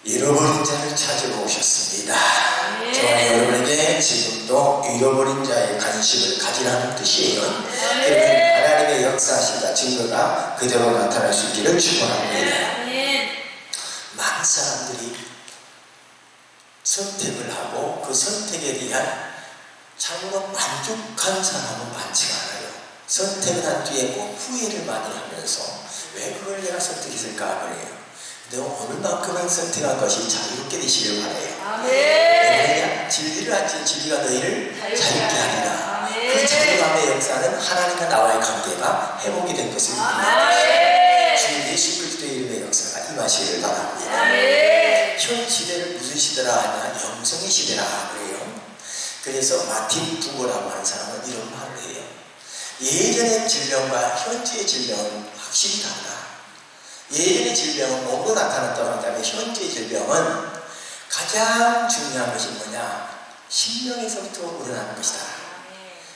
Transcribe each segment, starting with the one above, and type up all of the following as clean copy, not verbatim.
잃어버린 자를 찾으러 오셨습니다. 저와 여러분에게 지금도 잃어버린 자의 관심을 가지라는 뜻이에요. 그러면 하나님의 역사시가 증거가 그대로 나타날 수 있기를 축원합니다. 많은 사람들이 선택을 하고 그 선택에 대한 참으로 만족한 사람은 많지가 않아요. 선택을 한 뒤에 꼭 후회를 많이 하면서 왜 그걸 내가 선택했을까 그래요. 근데 오늘만큼은 선택한 것이 자유롭게 되시길 바라요. 왜냐하면 진리를 안진 진리가 너희를 자유롭게 하리라. 그 자유함의 역사는 하나님과 나와의 관계가 회복이 된 것을 의미합니다. 주 예수 그리스도의 이름의 역사가 임하시기를 바랍니다. 현 시대를 무슨 시대라 하냐? 영성의 시대라 그래요. 그래서 마틴 부거라고 하는 사람은 이런 말을 해요. 예전의 질병과 현재의 질병은 확실히 다르다. 예전의 질병은 몸으로 나타났다고 한다면 현재의 질병은 가장 중요한 것이 뭐냐? 심령에서부터 우러나는 것이다.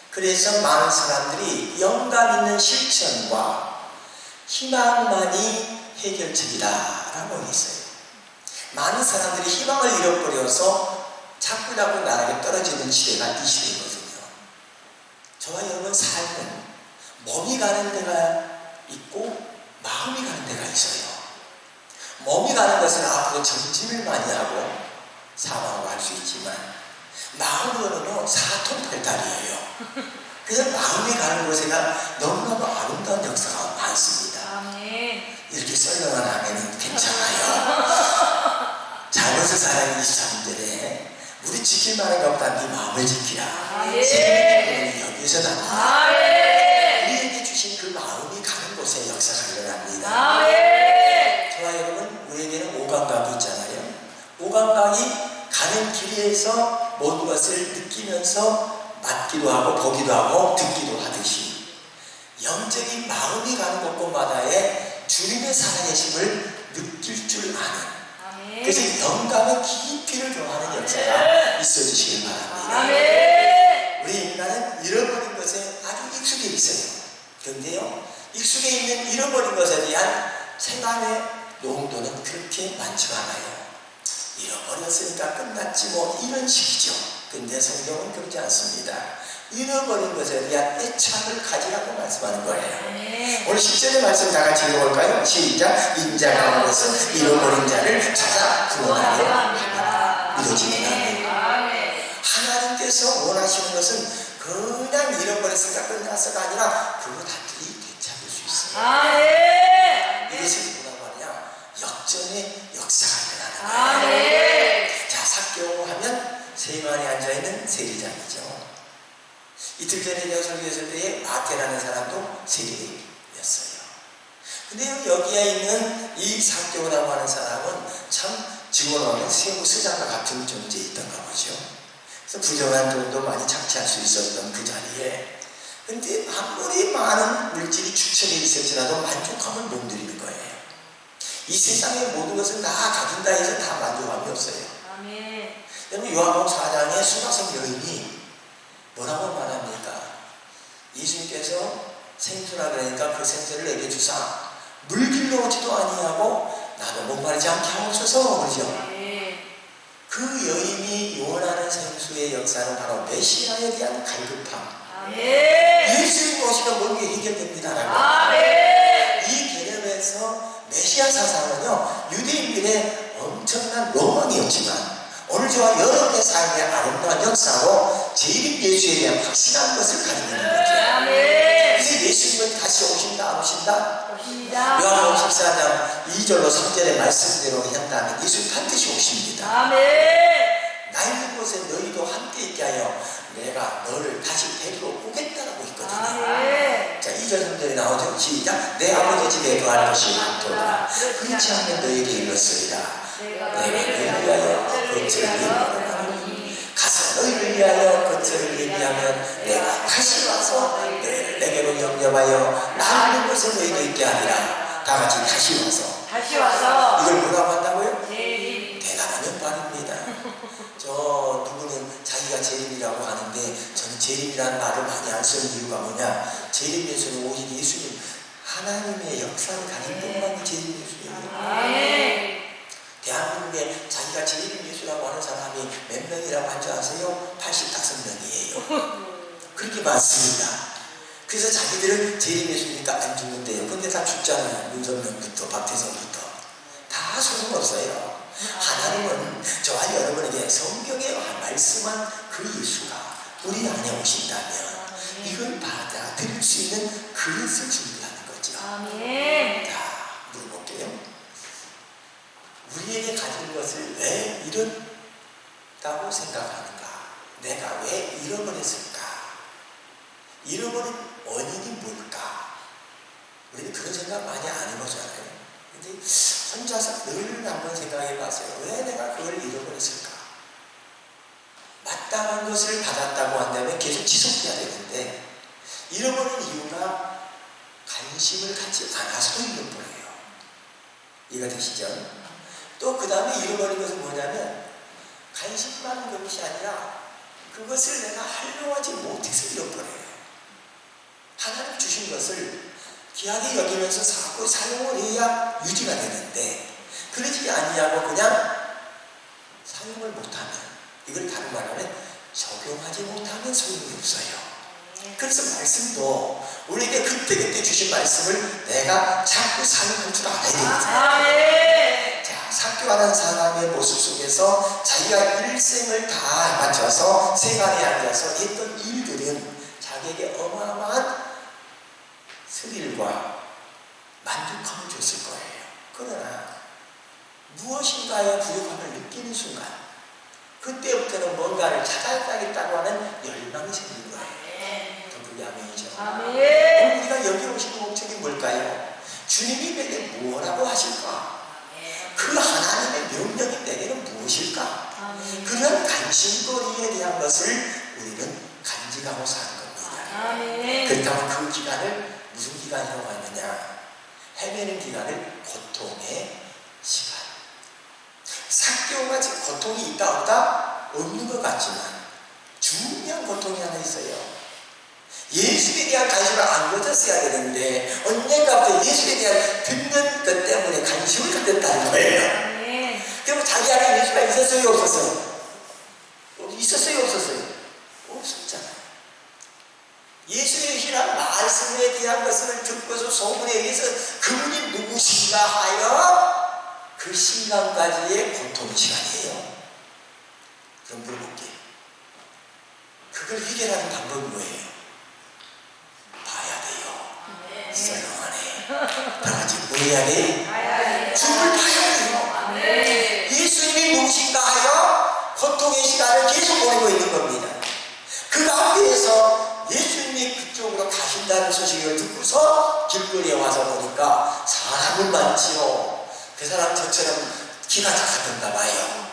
그래서 많은 사람들이 영감 있는 실천과 희망만이 해결책이다라고 했어요. 많은 사람들이 희망을 잃어버려서 자꾸 나락에 떨어지는 시대가 이 시대거든요. 저와 여러분 삶은 몸이 가는 데가 있고 마음이 가는 데가 있어요. 몸이 가는 것은 앞으로 전진을 많이 하고 사망을 할 수 있지만 마음으로는 사통팔달이에요. 그래서 마음이 가는 곳에가 너무나도 아름다운 역사가 많습니다. 이렇게 썰렁한 아멘은 괜찮아요. 잘못을 사랑이 23절에 우리 지킬 만한 것보다 네 마음을 지키라. 생명이 여기에서 나옵니다. 우리에게 주신 그 마음이 가는 곳에 역사가 일어납니다. 저와 여러분, 우리에게는 오감각이 있잖아요. 오감각이 가는 길에서 모든 것을 느끼면서 맞기도 하고 보기도 하고 듣기도 하듯이 영적인 마음이 가는 곳곳마다에 주님의 살아계심을 느낄 줄 아는, 그래서 영감의 깊이를 더하는 역사가 있어주시길 바랍니다. 우리 인간은 잃어버린 것에 아주 익숙해 있어요. 그런데요, 익숙해 있는 잃어버린 것에 대한 생각의 농도는 그렇게 많지가 않아요. 잃어버렸으니까 끝났지 뭐 이런 식이죠. 근데 성경은 그렇지 않습니다. 잃어버린 것에 대한 애착을 가지라고 말씀하는 거예요. 오늘 10절의 말씀 다 같이 읽어볼까요? 시작. 인자가 온 것은 잃어버린 자를 찾아 구원하려 이루어지는 아멘. 하나님께서 원하시는 것은 그냥 잃어버렸으니까 끝났어가 아니라 그거 다시 되찾을 수 있어요. 이것이 뭐라고 하냐? 역전의 역사가 일어나는 거예요. 자, 삭개오 하면 세관에 앉아있는 세리장이죠. 이틀 전에 제가 설교했을 때에 마태라는 사람도 세리였어요. 근데 여기에 있는 이 삭개오라고 하는 사람은 참 직원하는 세무 수장과 같은 존재였던가 보죠. 그래서 부정한 돈도 많이 착취할 수 있었던 그 자리에, 근데 아무리 많은 물질이 축적해 있을지라도 만족함을 못 누리는 거예요. 이 세상의 모든 것을 다 가진다 해서 다 만족함이 없어요. 여러분, 요한복음 4장의 수가성 여인이 뭐라고 말합니까? 예수님께서 생수라 그러니까 그 생수를 내게 주사 물길로 오지도 아니하고 나도 목마르지 않게 하옵소서 그러죠. 그 여인이 원하는 생수의 역사는 바로 메시아에 대한 갈급함. 예수님 오시면 모든 게 해결됩니다라고. 이 개념에서 메시아 사상은요, 유대인들의 엄청난 로망이었지만 오늘 저와 여러분의 삶의 아름다운 역사로 재림 예수에 대한 확실한 것을 가지고 있는 거죠. 그래서 예수님은 다시 오신다 안 오신다? 요한복음 14장 2절로 3절의 말씀대로 한다면 예수님 반드시 오십니다. 나 있는 곳에 너희도 함께 있게 하여 내가 너를 다시 데리러 오겠다라고 있거든요. 자, 2절 3절에 나오죠. 시작. 내 아버지 집에 거할 것이 많도다. 그렇지 않으면 너희에게 이르렀으리라. 내가 너희를 위하여 거처를 예비하노니 가서 너희를 위하여 거처를 예비하면 내가 다시 와서 너희를 내게로 영접하여 나 있는 곳에 너희도 있게 하리라. 다 같이 다시 와서 이걸 뭐라고 한다고요? 대단한 연발입니다. 저 누구는 자기가 재림이라고 하는데 저는 재림이라는 말을 많이 안 쓰는 이유가 뭐냐? 재림 예수는 오직 예수님 하나님의 역사를 가진 것만이 재림 예수님이에요. 대한민국의 그렇게 많습니다. 그래서 자기들은 재림예수니까 안 죽는데요. 근데 다 죽잖아요. 윤석열부터 박태성부터 다 소용없어요. 하나님은 저와 여러분에게 성경에 말씀한 그 예수가 우리 안에 오신다면 이걸 받아들일 수 있는 그릇을 준비하는 거죠. 아멘. 자, 물어볼게요. 우리에게 가진 것을 왜 잃었다고 생각하는가? 내가 왜 잃어버렸을까? 잃어버린 원인이 뭘까? 우리는 그런 생각 많이 안 해보잖아요. 근데 혼자서 늘 한번 생각해 봤어요. 왜 내가 그걸 잃어버렸을까? 마땅한 것을 받았다고 한다면 계속 지속해야 되는데 잃어버린 이유가 관심을 갖지 않아서 잃어버려요. 이해가 되시죠? 또 그 다음에 잃어버린 것은 뭐냐면 관심만 것이 아니라 그것을 내가 활용하지 못해서 잃어버려요. 하나님 주신 것을 귀하게 여기면서 자꾸 사용을 해야 유지가 되는데 그러지 아니하고 그냥 사용을 못하면, 이걸 다른 말하면 적용하지 못하면 소용이 없어요. 그래서 말씀도 우리에게 그때그때 주신 말씀을 내가 자꾸 사용할 줄 알아야 됩니다. 자, 사교하는 사람의 모습 속에서 자기가 일생을 다 바쳐서 세간에 앉아서 했던 일들은 자기에게 어마어마한 스릴과 만족감을 줬을 거예요. 그러나 무엇인가의 부족함을 느끼는 순간 그때부터는 뭔가를 찾아야겠다고 하는 열망이 생긴 거예요. 그게 아멘이죠. 아멘. 우리가 여기 오신 목적이 뭘까요? 주님이 내게 뭐라고 하실까? 그 하나님의 명령이 내게는 무엇일까? 그런 관심거리에 대한 것을 우리는 간직하고 사는 겁니다. 그렇다면 그 기간을 무슨 기간이라고 하느냐? 헤매는 기간을 고통의 시간. 사교가 지금 고통이 있다 없다? 없는 것 같지만 중요한 고통이 하나 있어요. 예수에 대한 관심을 안 가졌어야 되는데 언젠가부터 예수에 대한 듣는 것 때문에 관심을 가졌다는 거예요. 그럼 자기 안에 예수가 있었어요? 없었어요? 있었어요? 없었어요? 없었잖아요. 예수의 말씀에 대한 것을 듣고서 소문에 의해서 그분이 누구신가 하여 그 신간까지의 고통의 시간이에요. 그럼 물어볼게요. 그걸 해결하는 방법이 뭐예요? 봐야 돼요. 썰렁하네. 다 같이 뭐 해야 돼? 주님을 봐야 돼요. 예수님이 누구신가 하여 고통의 시간을 계속 보내고 있는 겁니다. 그 가운데에서 예수님이 그쪽으로 가신다는 소식을 듣고서 길거리에 와서 보니까 사람은 많지요. 그 사람 저처럼 기가 작았던가 봐요.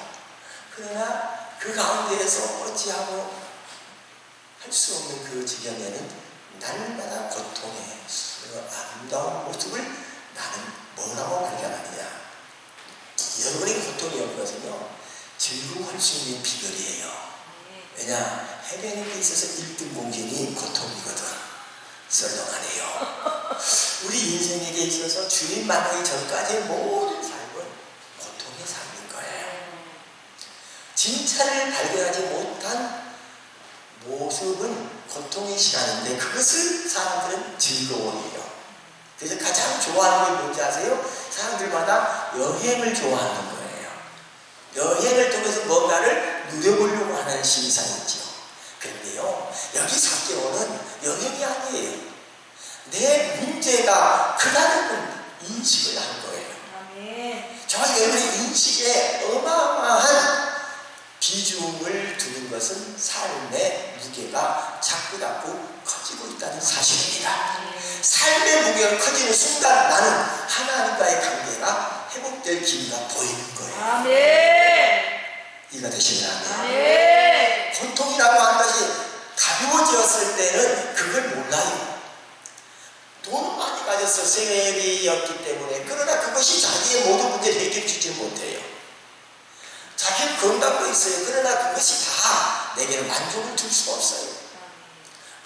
그러나 그 가운데에서 어찌하고 할 수 없는 그 지경에는 날마다 고통의 그 아름다운 모습을 나는 뭐라고 발견하느냐? 여러분의 고통이 없는 것은요, 즐거워할 수 있는 비결이에요. 왜냐? 헤매는 데 있어서 1등 공신이 고통이거든. 썰렁하네요. 우리 인생에게 있어서 주님 만나기 전까지의 모든 삶은 고통의 삶인 거예요. 진짜를 발견하지 못한 모습은 고통의 시간인데 그것을 사람들은 즐거워해요. 그래서 가장 좋아하는 게 뭔지 아세요? 사람들마다 여행을 좋아하는 거예요. 여행을 통해서 뭔가를 누려보려고 하는 심산이 있죠. 그런데요, 여기 사개오는 여행이 아니에요. 내 문제가 크다는 인식을 한 거예요. 저와 여러분의 인식에 어마어마한 비중을 두는 것은 삶의 무게가 자꾸자꾸 커지고 있다는 사실입니다. 삶의 무게가 커지는 순간 나는 하나님과의 관계가 회복될 기미가 보이는 거예요. 이해가 되시나요? 고통이라고 하는 것이 가벼워졌을 때는 그걸 몰라요. 돈은 많이 가졌어. 생애비였기 때문에. 그러나 그것이 자기의 모든 문제를 해결해 주지 못해요. 자기는 건강도 있어요. 그러나 그것이 다 내게는 만족을 줄 수가 없어요.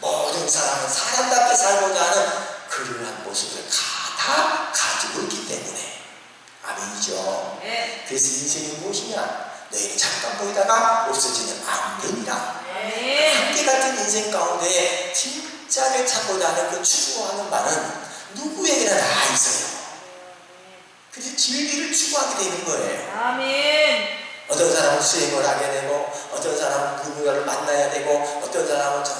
모든 사람은 사람답게 살고자 하는 그러한 모습을 다 가지고 있기 때문에. 아멘이죠. 그래서 인생이 무엇이냐? 너희는 잠깐 보이다가 없어지는 안개니라. 아멘. 안개 같은 인생 가운데 진짜를 찾고자 하는 그 추구하는 바는 누구에게나 다 있어요. 그래서 진리를 추구하게 되는 거예요. 아멘. 어떤 사람은 수행을 하게 되고, 어떤 사람은 누구를 만나야 되고, 어떤 사람은 저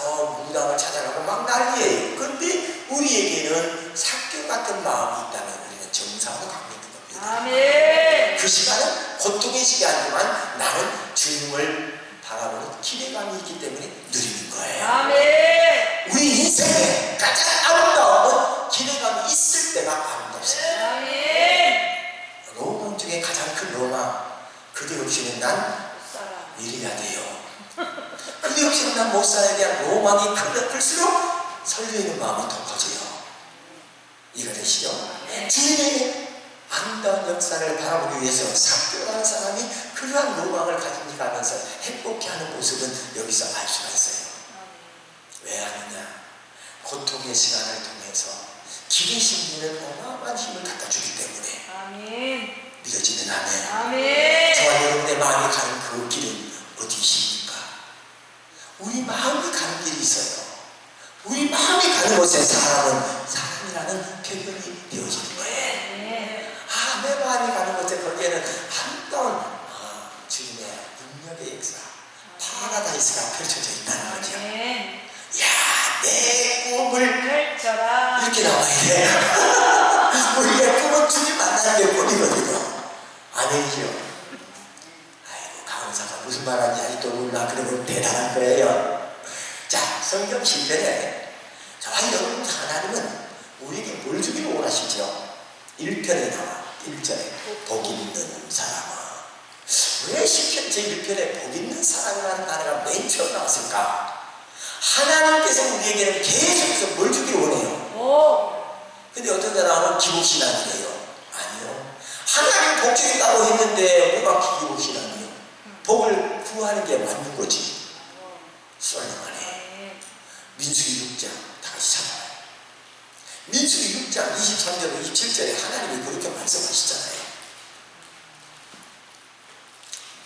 무당을 찾아가고 막 난리예요. 그런데 우리에게는 사교 같은 마음이 있다면 우리는 정상으로 가고 있는 겁니다. 아멘. 그 시간은 고통의 시간이지만 나는 주님을 바라보는 기대감이 있기 때문에 누리는 거예요. 아멘. 우리 인생에 가장 아름다움은 기대감이 있을 때가 아름답습니다. 아멘. 로망 중에 가장 큰 로망, 그대 없이는 난 살아. 이래야 돼요. 그대 없이는 난 못 살아야 대한 로망이 크면 클수록 설레이는 마음이 더 커져요. 이해가 되시죠? 주님의 아름다운 역사를 바라보기 위해서 사교라는 사람이 그러한 로망을 가지면서 행복해하는 모습은 여기서 알 수가 있어요. 왜 하느냐? 고통의 시간을 통해서 기대 심리는 어마어마한 힘을 갖다 주기 때문에. 아멘. 믿어지는 아멘. 아멘. 저와 여러분의 마음이 가는 그 길은 어디십니까? 우리 마음이 가는 길이 있어요. 우리 마음이 가는 곳에 사람이라는 표현이 되어지는 거예요. 내 마음이 가는 곳에 거기에는 아름다운 주님의 능력의 역사, 파라다이스가 펼쳐져 있다는 거죠. 아멘. 야, 내 꿈을 펼쳐라. 이렇게 나와야 돼. 우리의 꿈은 주님 만나는 게 꿈이거든요. 아멘이죠. 아이고, 강원사가 무슨 말하는지 아직도 몰라. 그러면 대단한 거예요. 자, 성경 10편에 저와 여러분 하나님은 우리에게 뭘 주기를 원하시죠? 1편에 나와 1절에 복 있는 사람아. 왜 10편 제1편에 복 있는 사람이라는 단어가 맨 처음 나왔을까? 하나님께서 우리에게는 계속해서 뭘 주기를 원해요. 근데 어떤 사람은 기복신앙이래요. 아니요. 하나님 복 주겠다고 했는데 뭐가 기복신앙이에요? 복을 구하는 게 맞는 거지. 썰렁하네. 민수기 6장 다시 찾아봐요. 민수기 6장 23절로 27절에 하나님이 그렇게 말씀하시잖아요.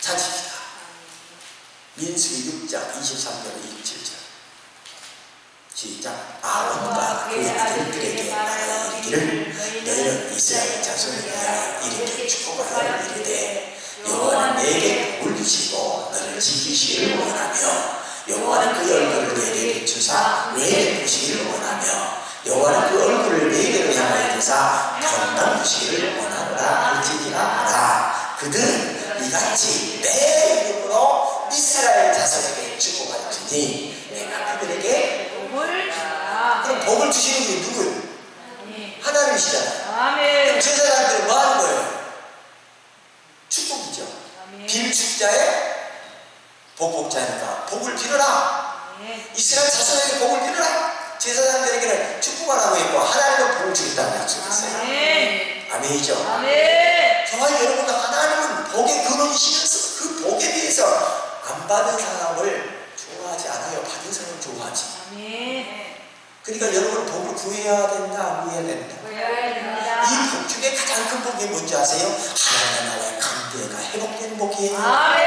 찾읍시다. 민수기 6장 23절로 27절. 시작. 아론과 그의 아들들에게 말하여 이르기를 너희는 이스라엘 자손을 위하여 이렇게 축복하여 이르되 여호와는 내게 복을 주시고 너를 지키시기를 원하며 여호와는 그 얼굴을 내게 비추사 내게 보시기를 원하며 여호와는 그 얼굴을 내게로 향하여 드사 평강 주시기를 원하노라 할지니라 하라. 그들은 이같이 내 이름으로 이스라엘 자손에게 축복하였으니 내가 그들에게 복을 주라. 그럼 복을 주시는 게 누구예요? 하나님이시잖아요. 아멘. 그럼 제사장들은 뭐 하는 거예요? 축복이죠. 아멘. 빌축자의 복복자니까 복을 빌어라. 이스라엘 자손에게 복을 빌어라. 제사장들에게는 축복하라고 했고 하나님은 복을 주겠다고 약속했어요. 아멘. 아멘이죠. 아멘. 저와 여러분 하나님은 복의 근원이시면서 그 복에 대해서 안 받은 사람을 좋아하지 않아요. 받은 사람을 좋아하지. 아멘. 그러니까 여러분 복을 구해야 된다, 안 구해야 된다. 구해야 됩니다. 이 복 중에 가장 큰 복이 뭔지 아세요? 하나님과 나와의 관계가 회복되는 복이에요. 아멘.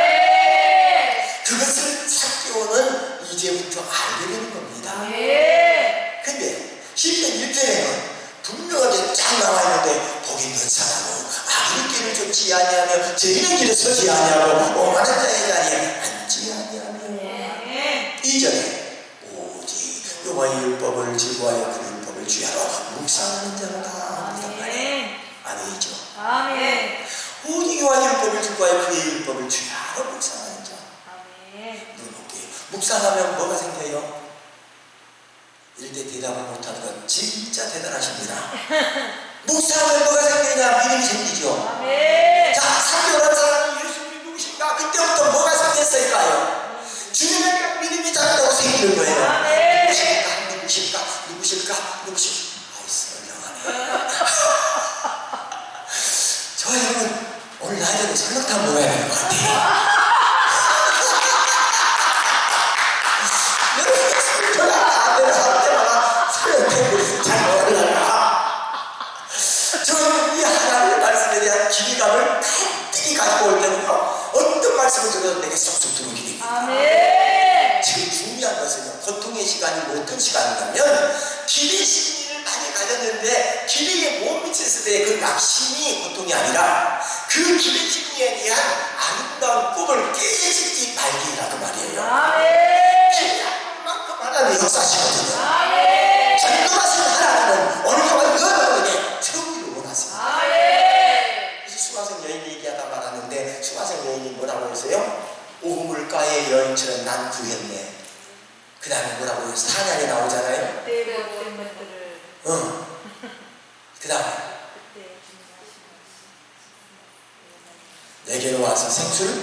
그것을 사교는 이제부터 알게 되는 겁니다. 아멘. 근데 시편 1편에는 분명하게 쫙 나와 있는데 복 있는 사람은 악의 길을 쫓지 아니하며 죄인의 길을 서지 아니하고 오만한 자의 자리에 앉지 아니하며. 2절에 오직 여호와의 율법을 즐거워하여 그 율법을 주야로 묵상하는 자로다. 아멘이죠. 아멘. 오직 여호와의 율법을 즐거워하여 그의 율법을 주야로 묵상하는 자. 아멘. 눈높이 묵상하면 뭐가 생겨요? 이럴 때 대답을 못하는 건 진짜 대단하십니다. 묵상하면 뭐가 생기냐? 믿음이 생기죠. 아멘. 자, 사교라는 사람이 예수님이 누구신가? 그때부터 뭐가 생겼을까요? 주님의 믿음이 자꾸 생기는 거예요. 아멘. 누구실까? 아이, 설렁하네. 저 여러분, 오늘 낮에는 설렁탕 먹어야 되는 것 같아요. 저는 이 하나님의 말씀에 대한 기대감을 가득히 가지고 올 때는요, 어떤 말씀 고통도 내게 쏙쏙 들어오게 됩니다. 아멘. 지금 중요한 것은요, 고통의 시간이 뭐 어떤 시간이냐면 기대 심리를 많이 가졌는데 기대에 못 미쳤을 때 그 낙심이 고통이 아니라 그 기대 심리에 대한 아름다운 꿈을 깨지지 말기라고 말이에요. 아멘. 기대한 만큼 하나님 역사하시거든요. 아멘. 전도하신 하나님은 어느 동안 여러분에게 승리를 원하십니다. 아멘. 그래서 수화성 여인 얘기하다 말았는데 수화성 여인이 뭐라고 했어요? 오물가의 여인처럼 난 구했네. 그 다음에 뭐라고 해서 사냥에 나오잖아요. 그때 못된 것들을 그 다음에 그때 내게로 와서 생수를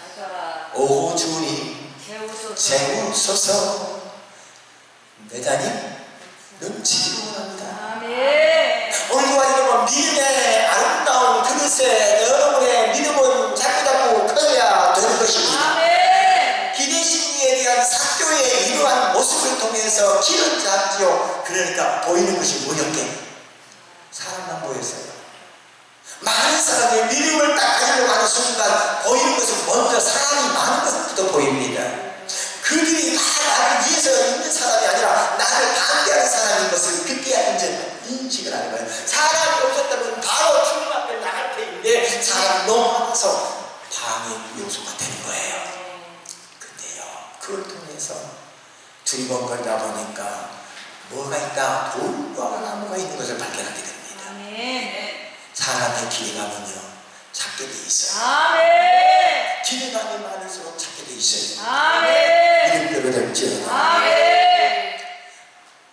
마셔라. 오 주님 재우소서. 재우소서. 매다니 눈치를 원합니다. 아멘. 오늘과 이름은 믿음의 아름다운 그릇에 여러분의 믿음은 자꾸자꾸 커져야 되는 것입니다. 아멘. 기대 심리에 대한 사교의 이러한 모습을 통해서 길은 잡지요. 그러니까 보이는 것이 뭐였게? 사람만 보였어요. 많은 사람의 믿음을 딱 가지려고 하는 순간 보이는 것은 먼저 사람이 많은 것부터 보입니다. 그들이 다 나를 위해서 있는 사람이 아니라 나를 반대하는 사람인 것을 그때야 이제 인식을 하는 거예요. 사람이 없었다면 바로 주님 앞에 나갈 테인데 사람이 너무 많아서 방해 요소가 되는 거예요. 근데요, 그걸 통해서 두리번거리다 보니까 뭐가 있다? 돌과 나무가 있는 것을 발견하게 됩니다. 아멘. 사람의 기대감은요, 찾게 돼 있어요. 아멘. 기대감이 많을수록 찾게 돼 있어요. 아멘. 이름표로 될지어다. 아멘.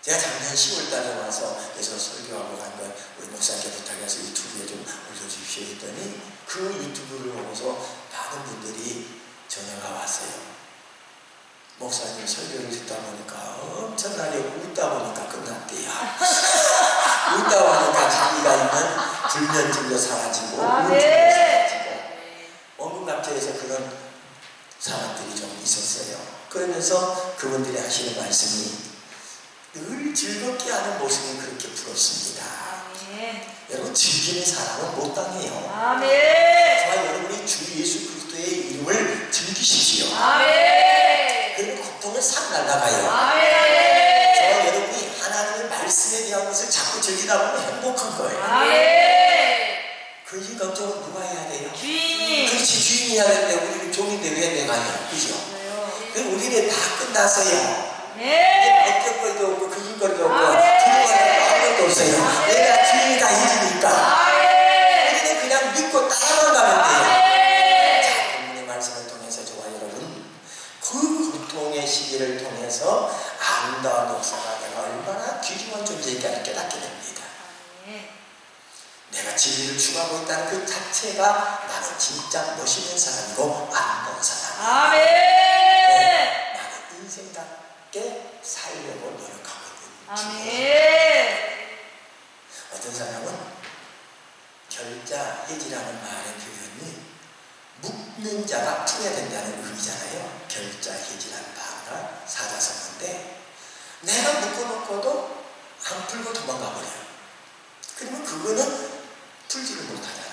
제가 작년 10월달에 와서 그래서 설교하고 간 걸 우리 목사님께 부탁해서 유튜브에 좀 올려주십시오 했더니 그 유튜브를 보고서 많은 분들이 전화가 왔어요. 목사님 설교를 듣다 보니까 엄청나게 웃다 보니까 끝났대요. 웃다 보니까 자기가 있는 불면증도 사라지고 우울증도 사라지고 원근감정에서 그런 사람들이 좀 있었어요. 그러면서 그분들이 하시는 말씀이 늘 즐겁게 하는 모습이 그렇게 부럽습니다. 아멘. 여러분 즐기는 사람은 못 당해요. 아멘. 정말 여러분이 주 예수 그리스도의 이름을 즐기십시오. 아멘. 그리고 고통을 싹 날아가요. 아멘. 정말 여러분이 하나님의 말씀에 대한 것을 자꾸 즐기다 보면 행복한 거예요. 아멘. 그 걱정은 누가 해야 돼요? 주인이. 그렇지, 주인이 해야 되는데 우리는 종인데 왜 내가 해요? 그죠? 그럼 우리는 다 끝났어요. 네. 걱정거리도 없고 근심거리도 없고 아멘. 두려워할 거 아무것도 없어요. 아멘. 내가 주인이 다 해주니까 아멘. 우리는 그냥 믿고 따라만 가면 돼요. 아멘. 자, 본문의 말씀을 통해서 저와 여러분 그 고통의 시기를 통해서 아름다운 역사가 내가 얼마나 귀중한 존재인가를 깨닫게 됩니다. 내가 진리를 추구하고 있다는 그 자체가 나는 진짜 멋있는 사람이고 아름다운 사람. 아멘. 네, 나는 인생답게 살려고 노력하고 있는 중이에요. 아멘. 어떤 사람은 결자 해지라는 말의 표현이 묶는 자가 풀어야 된다는 의미잖아요. 결자 해지라는 단어가 사자성어인데 내가 묶어놓고도 안 풀고 도망가 버려요. 그러면 그거는 풀지를 못하잖아요.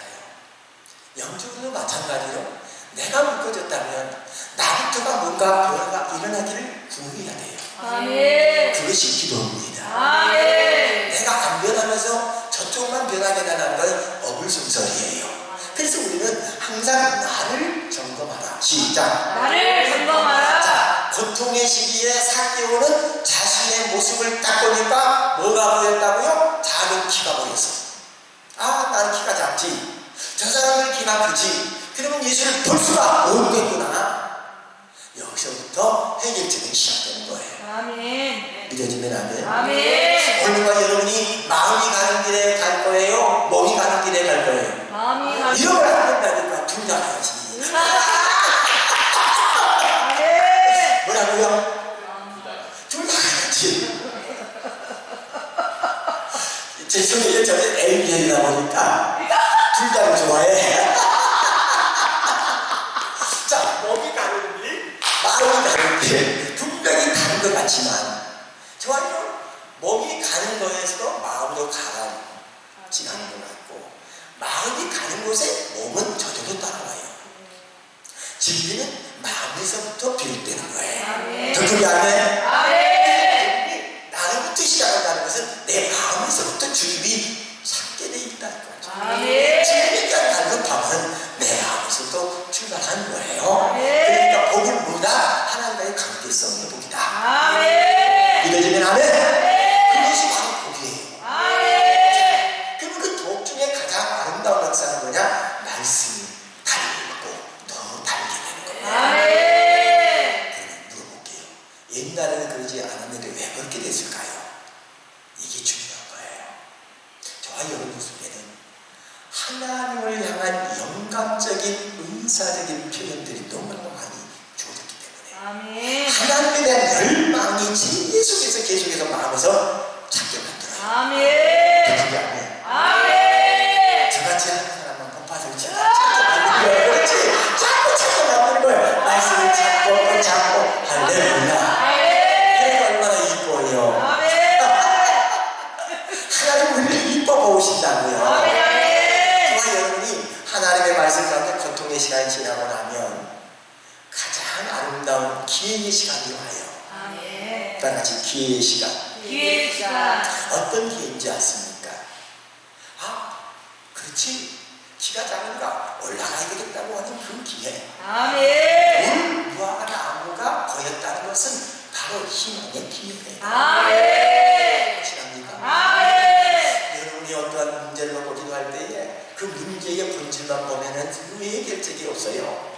영적으로도 마찬가지로 내가 묶어졌다면 나부터가 뭔가 변화가 일어나기를 구해야 돼요. 아멘. 그것이 기도입니다. 아멘. 내가 안 변하면서 저쪽만 변하게 되는 건 어불성설이에요. 그래서 우리는 항상 나를 점검하라. 시작. 나를 점검하라. 자, 고통의 시기에 삭개오는 자신의 모습을 딱 보니까 뭐가 보였다고요? 작은 키가 보였어. 아, 나는 키가 작지. 저 사람은 키가 크지. 그러면 예수를 볼 수가 없겠구나. 여기서부터 해결책이 시작되는 거예요. 아멘. 믿어지면 안 돼요? 아멘. 오늘과 여러분이 마음이 가는 길에 갈 거예요? 몸이 가는 길에 갈 거예요? 마음이 가는 이러면 안 된다니까. 둘 다 가야지. 아멘. 뭐라고요? 둘 다 가야지. 죄송해요. 저는 ABN이다 보니까 둘 다를 좋아해. 자, 몸이 가는 길, 마음이 가는 길 분명히 다른 것 같지만 좋아요. 몸이 가는 거에서도 마음도 같이 가는 것 같고 마음이 가는 곳에 몸은 저절로 따라와요. 진리는 마음에서부터 비롯되는 거예요. 아멘. 듣기 아멘. 아멘. 나로부터 시작한다는 것은 내 마음에서부터 주님이 찾게 돼 있다는 거죠. 아멘. 주님에 대한 갈급함은 내 마음에서부터 출발한 거예요. 아멘. 그러니까 복을 모으다 하나님과의 관계성의 복이다. 아멘. 믿어지면 아멘. 아멘. 그것이 바로 복이에요. 아멘. 그러면 그 복 중에 가장 아름다운 역사는 뭐냐? 말씀이 달고 더 달게 되는 거예요. 아멘. 그러면 물어볼게요. 옛날에는 그러지 않았는데 왜 그렇게 됐을까요? 이게 중요한 거예요. 저와 여러분 속에는 하나님을 향한 영감적인 은사적인 표현들이 너무너무 많이 주어졌기 때문에 아멘. 하나님에 대한 열망이 계속해서 마음에서 찾게 만들어요. 아멘. 그게 아니에요. 아멘. 저같이 하는 사람만 복받을 지 찾게 만드는 거예요. 그렇지? 자꾸 찾게 만드는 거예요. 말씀을 찾고 또 찾고 할렐루야. 아멘. 그게 얼마나 이뻐요. 아멘. 하나님 우리를 이뻐 보신다고요. 아멘. 저와 여러분이 하나님의 말씀 가운데 고통의 시간이 지나고 나면 가장 아름다운 기회의 시간이 와요. 아멘. 다 같이 기회의 시간. 기회의 시간. 어떤 기회인지 아십니까? 아, 그렇지. 키가 작으니까 올라가야 되겠다고 하는 그 기회. 아멘. 물과 나무가 보였다는 것은 바로 희망의 기회예요. 아멘. 확실합니까? 아멘. 여러분이 어떠한 문제를 놓고 기도할 때에 그 문제의 본질만 보면은 그 해결책이 없어요.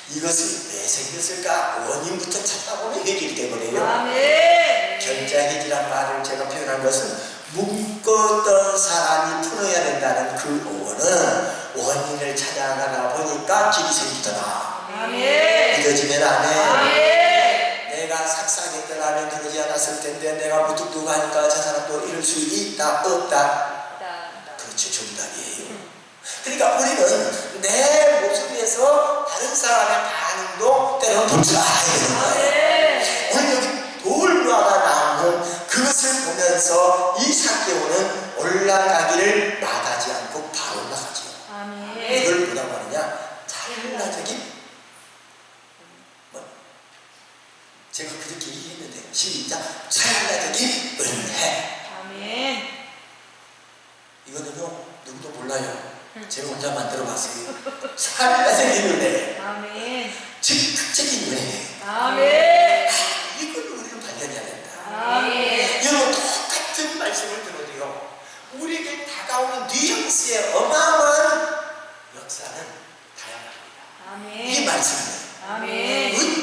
이것이 왜 생겼을까? 원인부터 찾다 보면 해결이 되버려요. 아멘. 견자해지란 말을 제가 표현한 것은 묶었던 사람이 풀어야 된다는 그 어원은 원인을 찾아가다 보니까 길이 생기더라. 아멘. 믿어지면 안 해. 아멘. 내가 삭삭했더라면 그러지 않았을 텐데 내가 무뚝뚝하니까 저 사람도 이럴 수 있다 없다. 그렇죠. 정답이에요. 그러니까 우리는 내 모습에서 다른 사람의 반응도 때로는 볼 줄 알아야 되는 거예요. 오늘 여기 돌무화가 나오는 그것을 보면서 이 삭개오는 올라가기를 마다하지 않고 바로 올라가죠. 아멘. 이걸 뭐라고 하느냐? 찰나적인 제가 그렇게 얘기했는데 시작. 찰나적인 은혜. 아멘. 이거는요 누구도 몰라요. 제가 혼자 만들어봤어요. 찰나적인 은혜. 아멘. 즉각적인 은혜. 아멘. 이걸 우리는 발견해야 된다. 아멘. 여러분 똑같은 말씀을 들어도요 우리에게 다가오는 뉘앙스의 어마어마한 역사는 다양합니다. 이 아멘. 말씀은 아멘.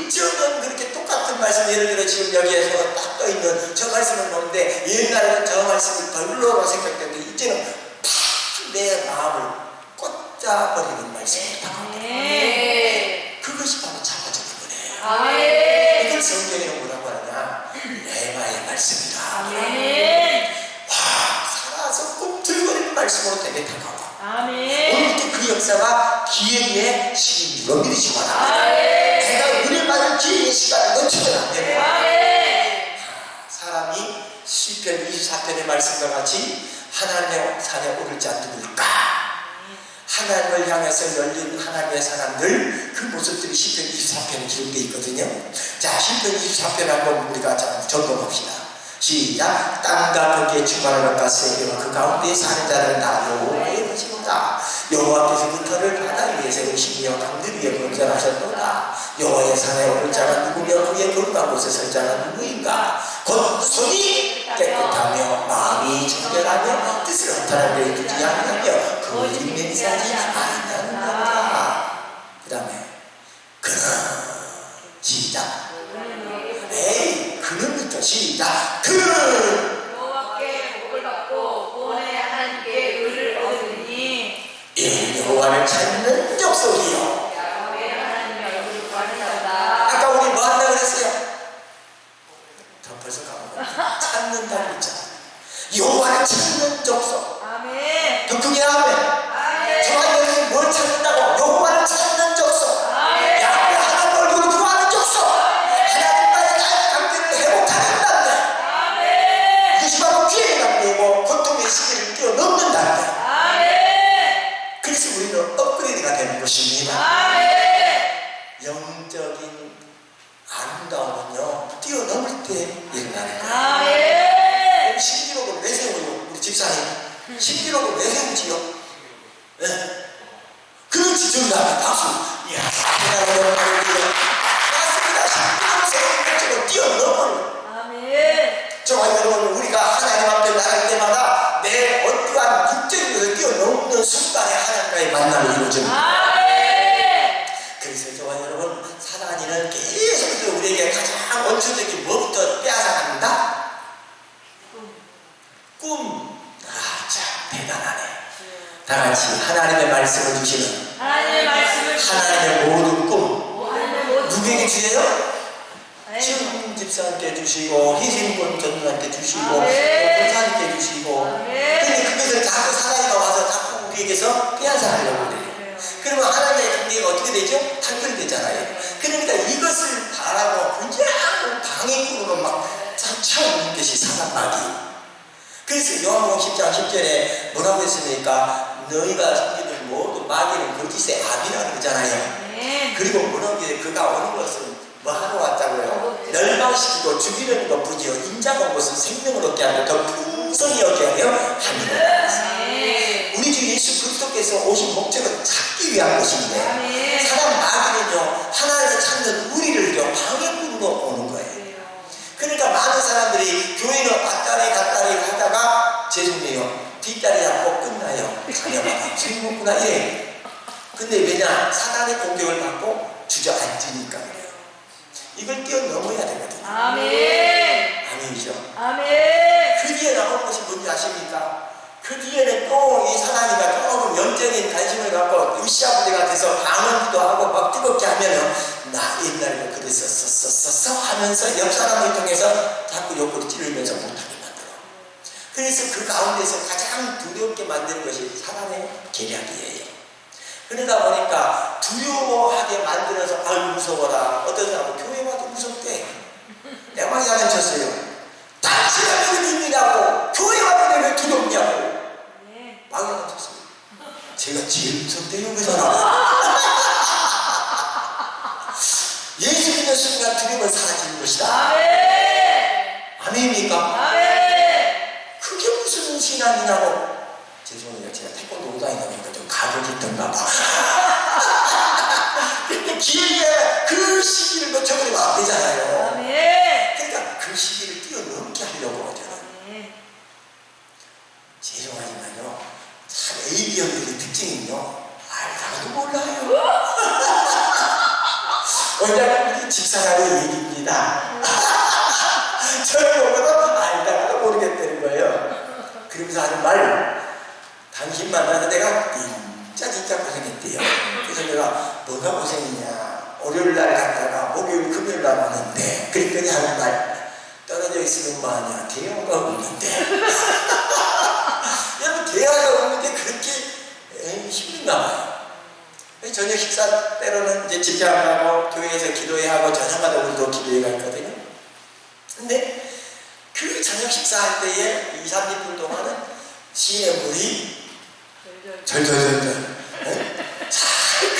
어쩌면 그렇게 똑같은 말씀, 예를 들어 지금 여기에서 딱 떠있는 저 말씀을 보는데 옛날에는 저 말씀이 별로라고 생각했는데 이제는 팍 내 마음을 꽂아버리는 말씀이 다가옵니다. 아멘. 그것이 바로 자가적인 은혜예요. 아멘. 이걸 성경에는 뭐라고 하냐? 레마의 말씀이다. 아멘. 와, 살아서 꿈틀거리는 말씀으로 되게 다가와. 아멘. 오늘부터 그 역사가 기회의 시기인 줄로 믿으시기 바랍니다. 아멘. 내가 은혜 받을 기회의 시간을 놓치면 안 됩니다. 아멘. 사람이 시편 24편의 말씀과 같이 하나님의 산에 오를 자 누구일까? 하나님을 향해서 열린 하나님의 사람들 그 모습들이 시편 24편에 기록되어 있거든요. 자, 시편 24편 한번 우리가 점검합시다. 시작. 땅과 거기에 충만한 것과 세계와 그 가운데 사는 자를 다 여호와의 것이로다. 여호와께서 그 터를 바다 위에 세우시며 강들 위에 건전하셨도다. 여호와의 산에 오를 자가 누구며 그의 거룩한 곳에 설 자가 누구인가? 곧 손이 깨끗하며 마음이 정결하며 뜻을 허탄한 데에 두지 아니하며 거짓 맹세하지 아니하는도다. 그 다음에 그는 시작. 에이 그는부터 시작. 그는 여호와께 복을 받고 구원의 하나님께 의를 얻으니 여호와를 찾는 족속이요. 야훼 하나님의 얼굴을 구하는 자다. 아까 우리 뭐 한다고 그랬어요? 덮어서 가보고 찾는다고 했잖아. 여호와를 찾는 족속. 아멘. 더 크게 하면 아멘. 저와 여러분이 뭘 찾는다고? 여호와를 찾는 족속. 아멘. 야훼 하나님 얼굴을 구하는 족속. 하나님과의 나의 관계를 회복하는 단계. 아멘. 이것이 바로 기회의 단계이고 고통의 시기를 뛰어넘는 단계. 아멘. 그래서 우리는 업그레이드가 되는 것입니다. 아멘. 영적인 아름다움은요 뛰어넘을 때 일어나는 거예요. 아멘. 신기록을 왜 세워요? 우리 집사님 신기록을 왜 세우지요? 네. 그렇지 정답 박수. 이야 맞습니다. 신기록을 세우는 것처럼 뛰어넘을. 아멘. 저와 여러분 우리가 하나님 앞에 나갈 때마다 내 어떠한 육적인 것을 뛰어넘는 순간에 하나님과의 만남이 이루어집니다. 아멘. 그래서 저와 여러분 사단이는 계속해서 우리에게 가장 원초적인 뭐부터 빼앗아간다? 꿈. 아, 참 대단하네. 다같이 하나님의 말씀을 주시는 하나님의 말씀을 하나님의 모든 꿈 하나님의 모든 누구에게 주세요? 아멘. 신 집사님께 주시고 희신군 전도한테 주시고 아멘. 권사님께 주시고 아멘. 근데 그것을 자꾸 사단이가 와서 자꾸 우리에게서 빼앗아가려고 그래요. 그러면 하나님의 관계가 어떻게 되죠? 단절되잖아요. 그러니까 이것을 바라고 그냥 방해꾼으로 막 차오는 것이 사단마귀. 그래서 요한복음 10장 10절에 뭐라고 했습니까? 너희가 섬기는 모든 마귀는 거짓의 압이라는 거잖아요. 아멘. 그리고 뭐라고 해요? 그가 오는 것은 뭐 하러 왔다고요? 멸망시키고 죽이려는 것뿐이요 인자가 온 것은 생명을 얻게 하고 더 풍성히 얻게 하려 함이라. 아멘. 우리 주 예수 그리스도께서 오신 목적은 찾기 위한 것인데 아멘. 사람 마귀는요 하나님을 찾는 우리를요 방해꾼으로 오는 거예요. 그러니까 많은 사람들이 교회는 왔다리 갔다리 하다가 죄송해요 뒷다리 잡고 끝나요. 자녀가 즐겁구나 이래. 근데 왜냐 사단의 공격을 받고 주저앉으니까 그래요. 이걸 뛰어넘어야 되거든요. 아멘. 아멘이죠. 아멘. 그 뒤에 나온 것이 뭔지 아십니까? 그 뒤에는 또 이 사단이가 조금 영적인 관심을 갖고 으쌰부대가 돼서 방언기도 하고 막 뜨겁게 하면은 나 옛날에 그랬었어 하면서 옆 사람을 통해서 자꾸 욕구를 찌르면서 못하게 만들어. 그래서 그 가운데서 가장 두렵게 만드는 것이 사단의 계략이에요. 그러다 보니까 두려워하게 만들어서 아유 무서워라. 어떤 사람은 교회 와도 무섭대. 내가 막 야단쳤어요. 당신은 왜 믿느냐고 교회 와도 왜 두렵냐고 막 야단쳤어요. 제가 제일 무섭대요 그 사람. 예수 믿는 순간 두려움은 사라지는 것이다. 아멘. 아멘입니까? 아멘. 그게 무슨 신앙이냐고. 죄송해요 제가 태권도 오다니다 보니까 좀 가격이 있던가 봐. 근데 기회에 그 시기를 놓쳐버리면 안 되잖아요. 아멘. 그러니까 그 시기를 뛰어넘게 하려고 저는. 아멘. 죄송하지만요 참 AB형들의 특징은요 알다가도 몰라요. 원장님 우리 집사람의 얘기입니다. 저희 보고도 알다가도 모르겠다는 거예요. 그러면서 하는 말 당신 만나서 내가 진짜 고생했대요. 그래서 내가 뭐가 고생이냐 월요일날 갔다가 목요일 금요일날 오는데 그랬더니 하는 말 떨어져 있으면 뭐하냐 대화가 없는데 여러분 대화가 없는데 그렇게 힘든가 봐요. 저녁 식사 때로는 이제 집에 안 가고 교회에서 기도회 하고 저녁마다 우리도 기도회 갔거든요. 근데 그 저녁 식사할 때에 2, 30분 동안은 시냇물이 절절절절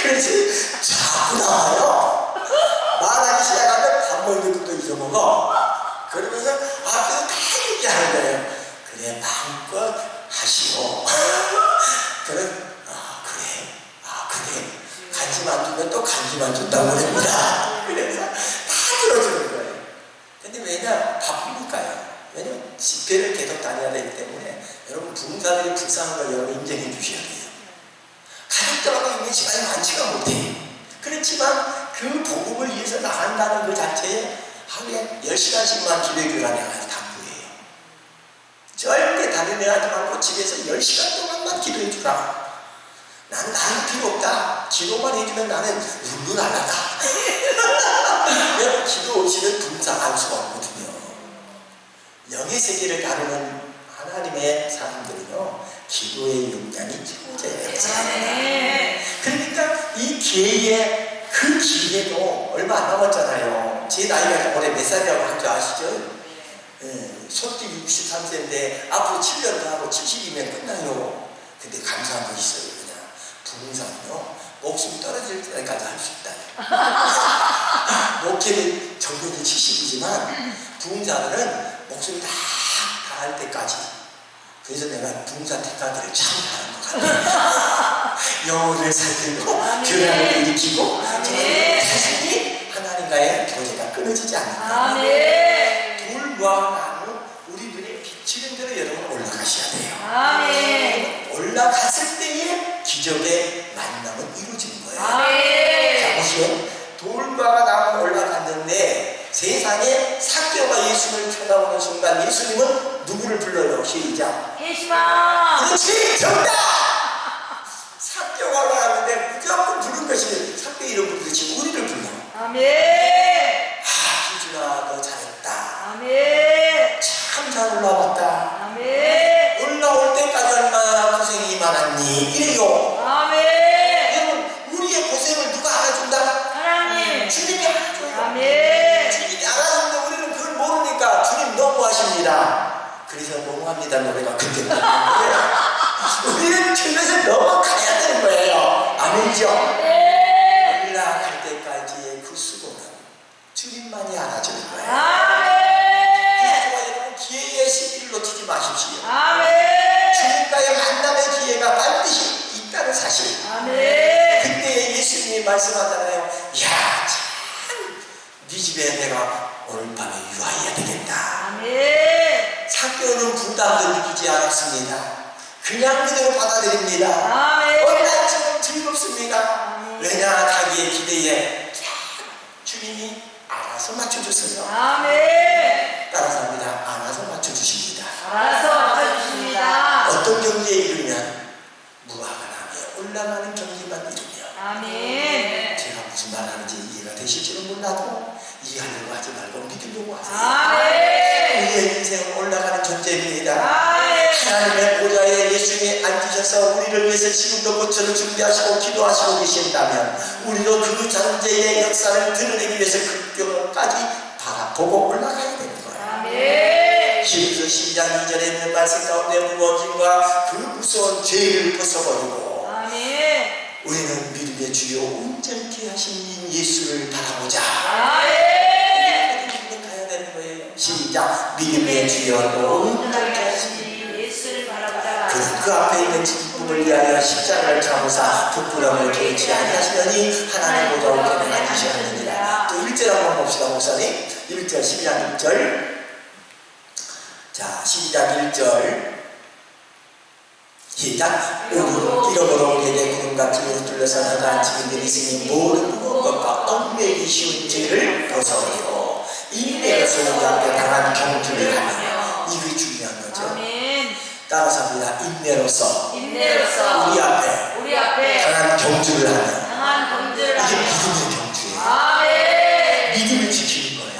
그렇지 자꾸 나와요. 말하기 시작하면 밥 먹는 것도 잊어먹어. 그러면서 앞에서 다 얘기하는 거예요. 그래 마음껏 하시오. 그래 간식 안 주면 또 간식 안 준다고 그럽니다. 그래서 다 들어주는 거예요. 근데 왜냐 바쁘니까요. 왜냐면 집회를 계속 다녀야 되기 때문에 여러분 부흥사들이 불쌍한 걸 여러분 인정해 주셔야 돼요. 가족들하고 있는 시간이 많지가 못해요. 그렇지만 그 복음을 위해서 나간다는 그 자체에 하루에 10시간씩만 기도해주라 내가 당부해요. 절대 다른 일 하지 말고 집에서 10시간 동안만 기도해주라. 나는 필요 없다. 기도만 해주면 나는 룰루랄라다. 기도 없이는 분상할 수가 없거든요. 영의 세계를 다루는 하나님의 사람들은요 기도의 용량이 최고예요. 그러니까 이 기회에 그 기회도 얼마 안 남았잖아요. 제 나이가 올해 몇 살이라고 한 줄 아시죠? 소띠 63세인데 앞으로 7년 더 하고 70이면 끝나요. 근데 감사한 거 있어요. 그냥 부흥사는요 목숨 떨어질 때까지 할 수 있다. 목회는 정교지 70이지만 부흥자들은 목소리 다 닿을 때까지. 그래서 내가 부흥자 택하기를 참 잘한 것 같아요. 영혼을 살리고 교회를 일으키고 자신이 하나님과의 교제가 끊어지지 않는다. 돌과 나무 우리 눈에 비치는 대로 여러분 올라가셔야 돼요. 올라갔을 때에 기적의 만남은 이루어지는 거예요. 자 보시면 돌과 나무 올라갔는데 세상에 삭개오가 예수를 쳐다보는 순간 예수님은 누구를 불러요? 시작. 그렇지! 정답! 삭개오가 올라갔는데 무조건 부른 것이 삭개 이름 부르듯이 우리를 불러. 희준아 너 잘했다. 참 잘 올라왔다. 올라올 때까지 얼마나 고생이 많았니? 이래요. 여러분 우리의 고생을 누가 알아준다? 주님이 알아줘요. 주님이 알아주는데 우리는 그걸 모르니까 주님 너무하십니다. 그래서 너무합니다 노래가 그때 우리는 주님에서 넘어가야 되는 거예요. 아멘이죠? 올라갈 때까지의 그 수고는 주님만이 알아주는 거예요. 여러분 기회의 시기를 놓치지 마십시오. 주님과의 만남의 기회가 반드시 있다는 사실. 그때 예수님이 말씀하잖아요. 야, 참, 네 집에 내가 오늘 밤에 유하해야 되겠다. 삭개오는 부담도 느끼지 않았습니다. 그냥 그대로 받아들입니다. 얼마나 좀 즐겁습니다. 왜냐, 자기의 기대에 주님이 알아서 맞춰줬어요. 따라서 합니다. 알아서 맞춰주십니다. 어떤 경지에 이르면 무화과 나무에 올라가는 경지만 이루면 제가 무슨 말 하는지 이해가 되실지는 몰라도 이해하려고 하지 말고 믿으려고 하세요. 우리의 인생은 올라가는 존재입니다. 하나님의 보좌에 예수님이 앉으셔서 우리를 위해서 지금도 고초를 준비하시고 기도하시고 계신다면 우리도 그 존재의 역사를 드러내기 위해서 그 뼈까지 바라보고 올라가야 되는 거예요. 히브리서 12장 2절에 있는 말씀 가운데 무거워짐과 그 무서운 죄를 벗어버리고 우리는 믿음의 주요 온전케 하신 예수를 바라보자. 가야 되는 거예요. 시작. 믿음의 주여 온전케 하신 예수를 바라보자. 그 앞에 있는 기쁨을 위하여 십자가를 참으사 부끄러움을 개의치 아니하시더니 하나님 보좌 우편에 앉으셨느니라. 또 1절 한번 봅시다 목사님. 1절 12장 1절. 자 시작 1절 시작. 잃어버려 오게 된 구름같이 둘러싼 허다한 증인들이 있으니 모든 것과 얽매이기 쉬운 죄를 벗어버리고 인내로서 우리 앞에 당한 경주를 하며 이게 중요한 거죠. 따라서 합니다. 인내로서 우리 앞에 당한 경주를 하며 이게 믿음의 경주예요. 믿음을 지키는 거예요.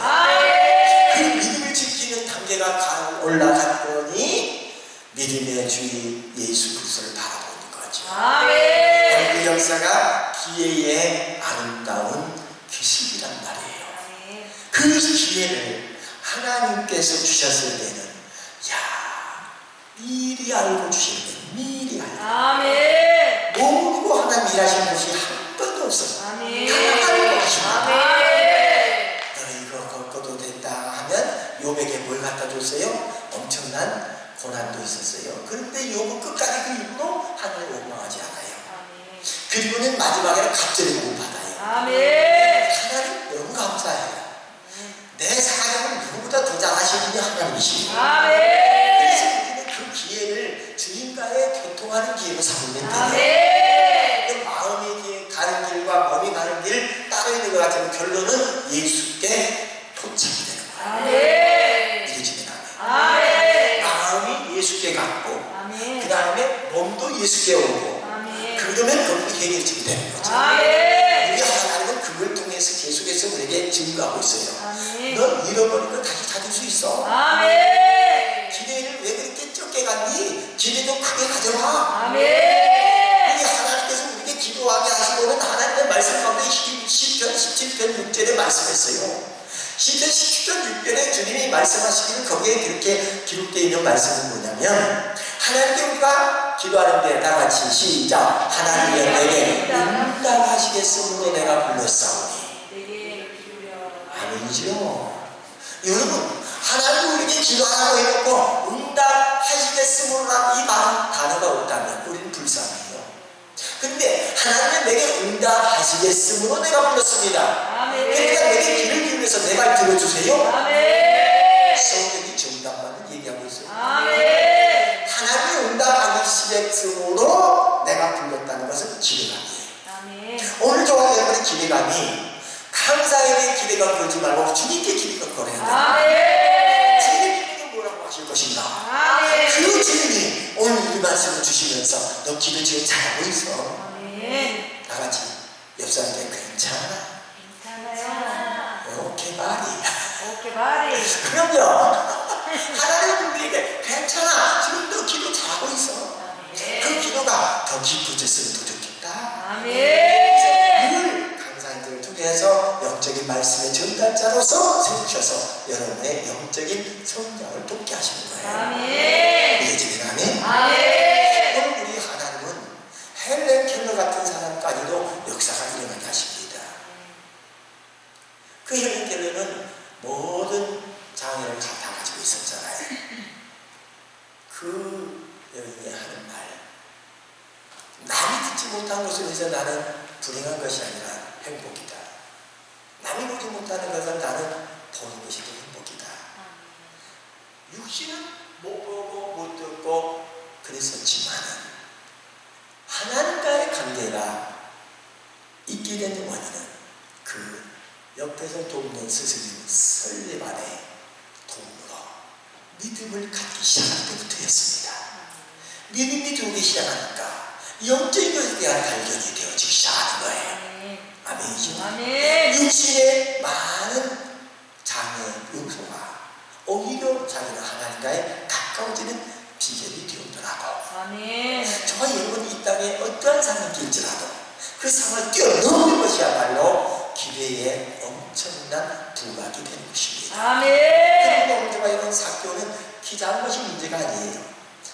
그 믿음을 지키는 단계가 올라갔더니 믿음의 주인 예수 그리스도를 바라보는 거죠. 그 역사가 기회의 아름다운 기식이란 말이에요. 그 기회를 하나님께서 주셨을 때는 야 미리 알고 주시는 거예요. 미리 알고. 모르고 하나님 일하시는 것이 한 번도 없어요. 다 알고 하십니다. 너 이거 겪어도 된다 하면 욥에게 뭘 갖다 줬어요? 엄청난 고난도 있었어요. 그런데 욥은 끝까지 그 이후로 하나님을 원망하지 않아요. 그리고는 마지막에는 갑절이 못 받아요. 하나님 너무 감사해요. 내 사정을 누구보다 더 잘하시는 분이 하나님이십니다. 그래서 우리는 그 기회를 주님과의 교통하는 기회로 삼으면 돼요. 마음이 가는 길과 몸이 가는 길 따로 있는 것 같으면 결론은 예수께 도착이 되는 거예요. 믿으시면 아멘. 마음이 예수께 갔고 그 다음에 몸도 예수께 오고 그러면 거기 해결책이 되는 거죠. 우리 하나님은 그걸 통해서 계속해서 우리에게 증거하고 있어요. 넌 잃어버린 거 다시 찾을 수 있어. 기대를 왜 그렇게 적게 갔니? 기대도 크게 가져와. 우리 하나님께서 우리에게 기도하게 하시고는 하나님의 말씀 가운데 시편 17편 6절에 말씀했어요. 시편 17편 6절에 주님이 말씀하시기를 거기에 그렇게 기록되어 있는 말씀은 뭐냐면 하나님께 우리가 기도하는데 다 같이 시작. 하나님의 내게 응답하시겠으므로 내가 불렀사오니. 아멘이죠. 여러분, 하나님 우리에게 기도하라고 해놓고 응답하시겠으므로라는 이 단어가 없다면 우리는 불쌍해요. 근데 하나님은 내게 응답하시겠으므로 내가 불렀습니다. 그러니까 내게 귀를 기울여서 내 말 들어주세요. 성경이 정답만을 얘기하고 있어요. 하나님이 응답하시겠으므로 내가 불렀다는 것은 기대감이에요. 오늘 저와 여러분의 기대감이 항상에 대한 기대감 걸지 말고 주님께 기대감 걸어야 돼요. 주님이 뭐라고 하실 것인가? 그 주님이 오늘 이 말씀을 주시면서 너 기도 지금 잘하고 있어. 나같이 옆 사람한테 괜찮아. 오케이 말이. 그럼요. 하나님 우리에게 괜찮아. 지금 너 기도 잘하고 있어. 그 기도가 더 깊어졌으면 더 좋겠다. 늘 강사님들을 통해서 영적인 말씀의 전달자로서 세우셔서 여러분의 영적인 성장을 돕게 하시는 거예요. 믿어지면 아멘. 오늘 우리 하나님은 헬렌 켈러 같은 사람까지도 역사가 일어나게 하십니다. 그 헬렌 켈러는 모든 장애를 다 가지고 있었잖아요. 그 여인이 하는 말, 남이 듣지 못한 것을 위해서 나는 불행한 것이 아니라 행복이다. 남이 보지 못하는 것을 나는 보는 것이 더 행복이다. 육신은 못 보고 못 듣고 그랬었지만은 하나님과의 관계가 있게 된 원인은 그 옆에서 돕는 스승인 설레반의 도움으로 믿음을 갖기 시작할 때부터였습니다. 믿음이 들어오기 시작하니까 영적인 것에 대한 발견이 되어지기 시작하는 거예요. 아멘이죠. 육신의 많은 장애 요소가 오히려 자기는 하나님과의 가까워지는 비결이 되었더라고. 저와 여러분이 이 땅에 어떠한 상황이 있을지라도 그 상황을 뛰어넘는 것이야말로 기회에 엄청난 부각이 되는 것입니다. 그런데 오늘 저와 여러분 사교는 키 작은 것이 문제가 아니에요.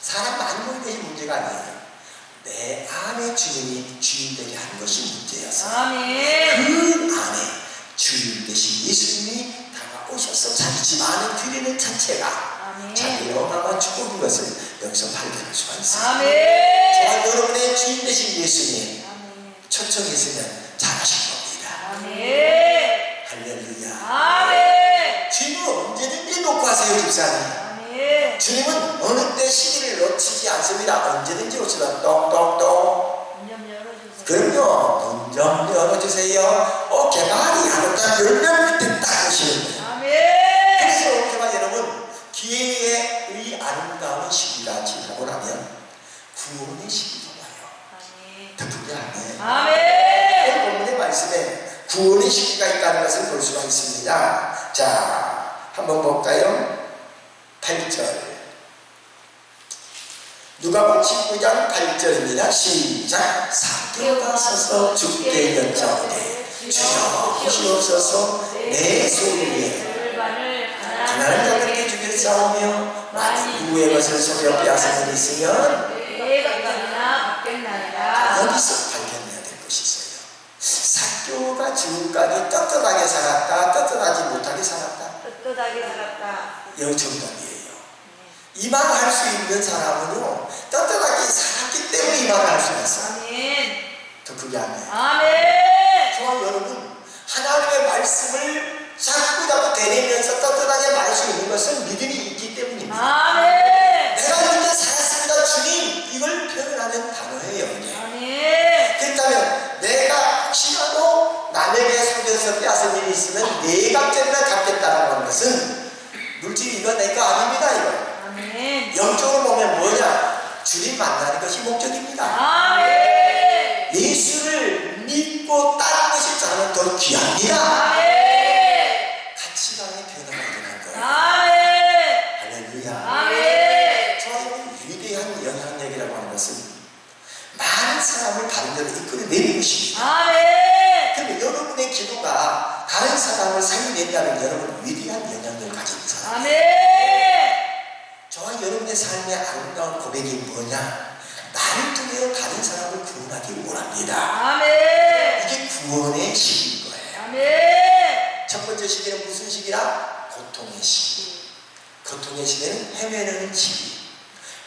사람 많이 보는 것이 문제가 아니에요. 내 안에 주님이 주인 되게 한 것이 문제였어요. 그 안에 주인 되신 예수님이 다가오셔서 자기 집 안에 드리는 자체가 자기의 어마어마한 축복인 것을 여기서 발견할 수가 있어요. 저와 여러분의 주인 되신 예수님 초청했으면 잘하신 겁니다. 할렐루야. 주님은 언제든지 녹화하세요. 집사님. 주님은 어느 때 시기를 놓치지 않습니다. 언제든지 오시다 똑똑똑. 그럼요. 문 좀 열어주세요. 개발이 하루딱 열면 그때 딱 오시는 거예요. 그래서 오늘 저와 여러분 기회의 이 아름다운 시기가 지나고 나면 구원의 시기가 와요. 덕분에 아멘. 오늘 본문의 말씀에 구원의 시기가 있다는 것을 볼 수가 있습니다. 자, 한번 볼까요? 8절. 누가복음 19장 8절입니다. 시작. 사개가 서서 주께 여짜오되 주여 보시옵소서 내 소유에 가난한 자들에게 주겠사오며 만일 누구의 것을 속여 빼앗은 일이 있으면 여기서 발견해야 될 것이 있어요. 사개오가 지금까지 떳떳하게 살았다, 떳떳하지 못하게 살았다. 여기 정답이에요. 이 말을 할 수 있는 사람은요 떳떳하게 살았기 때문에 이 말을 할 수가 있어요. 더 크게 아멘. 저와 여러분 하나님의 말씀을 자꾸 되뇌면서 떳떳하게 말할 수 있는 것은 믿음이 있기 때문입니다. 내가 이렇게 살았습니다 주님, 이걸 표현하는 단어예요. 그렇다면 내가 혹시라도 남에게 속여서 빼앗은 일이 있으면 내 값짜리나 갚겠다는 하는 것은 물질 이거 내 거 아닙니다. 이거 영적으로 보면 뭐냐? 주님 만나는 것이 목적입니다. 예수를 믿고 따르는 것이 저는 더 귀합니다. 가치관의 변화가 일어난 거예요. 할렐루야. 저는 위대한 영향력이라고 하는 것은 많은 사람을 다른 데로 이끌어내는 것입니다. 그러면 여러분의 기도가 다른 사람을 살려낸다면 여러분 위대한 영향력을 가진 사람. 저와 여러분의 삶의 아름다운 고백이 뭐냐? 나를 통해 다른 사람을 구원하기 원합니다. 이게 구원의 시기인 거예요. 첫 번째 시기는 무슨 시기라? 고통의 시기. 고통의 시기는 헤매는 시기.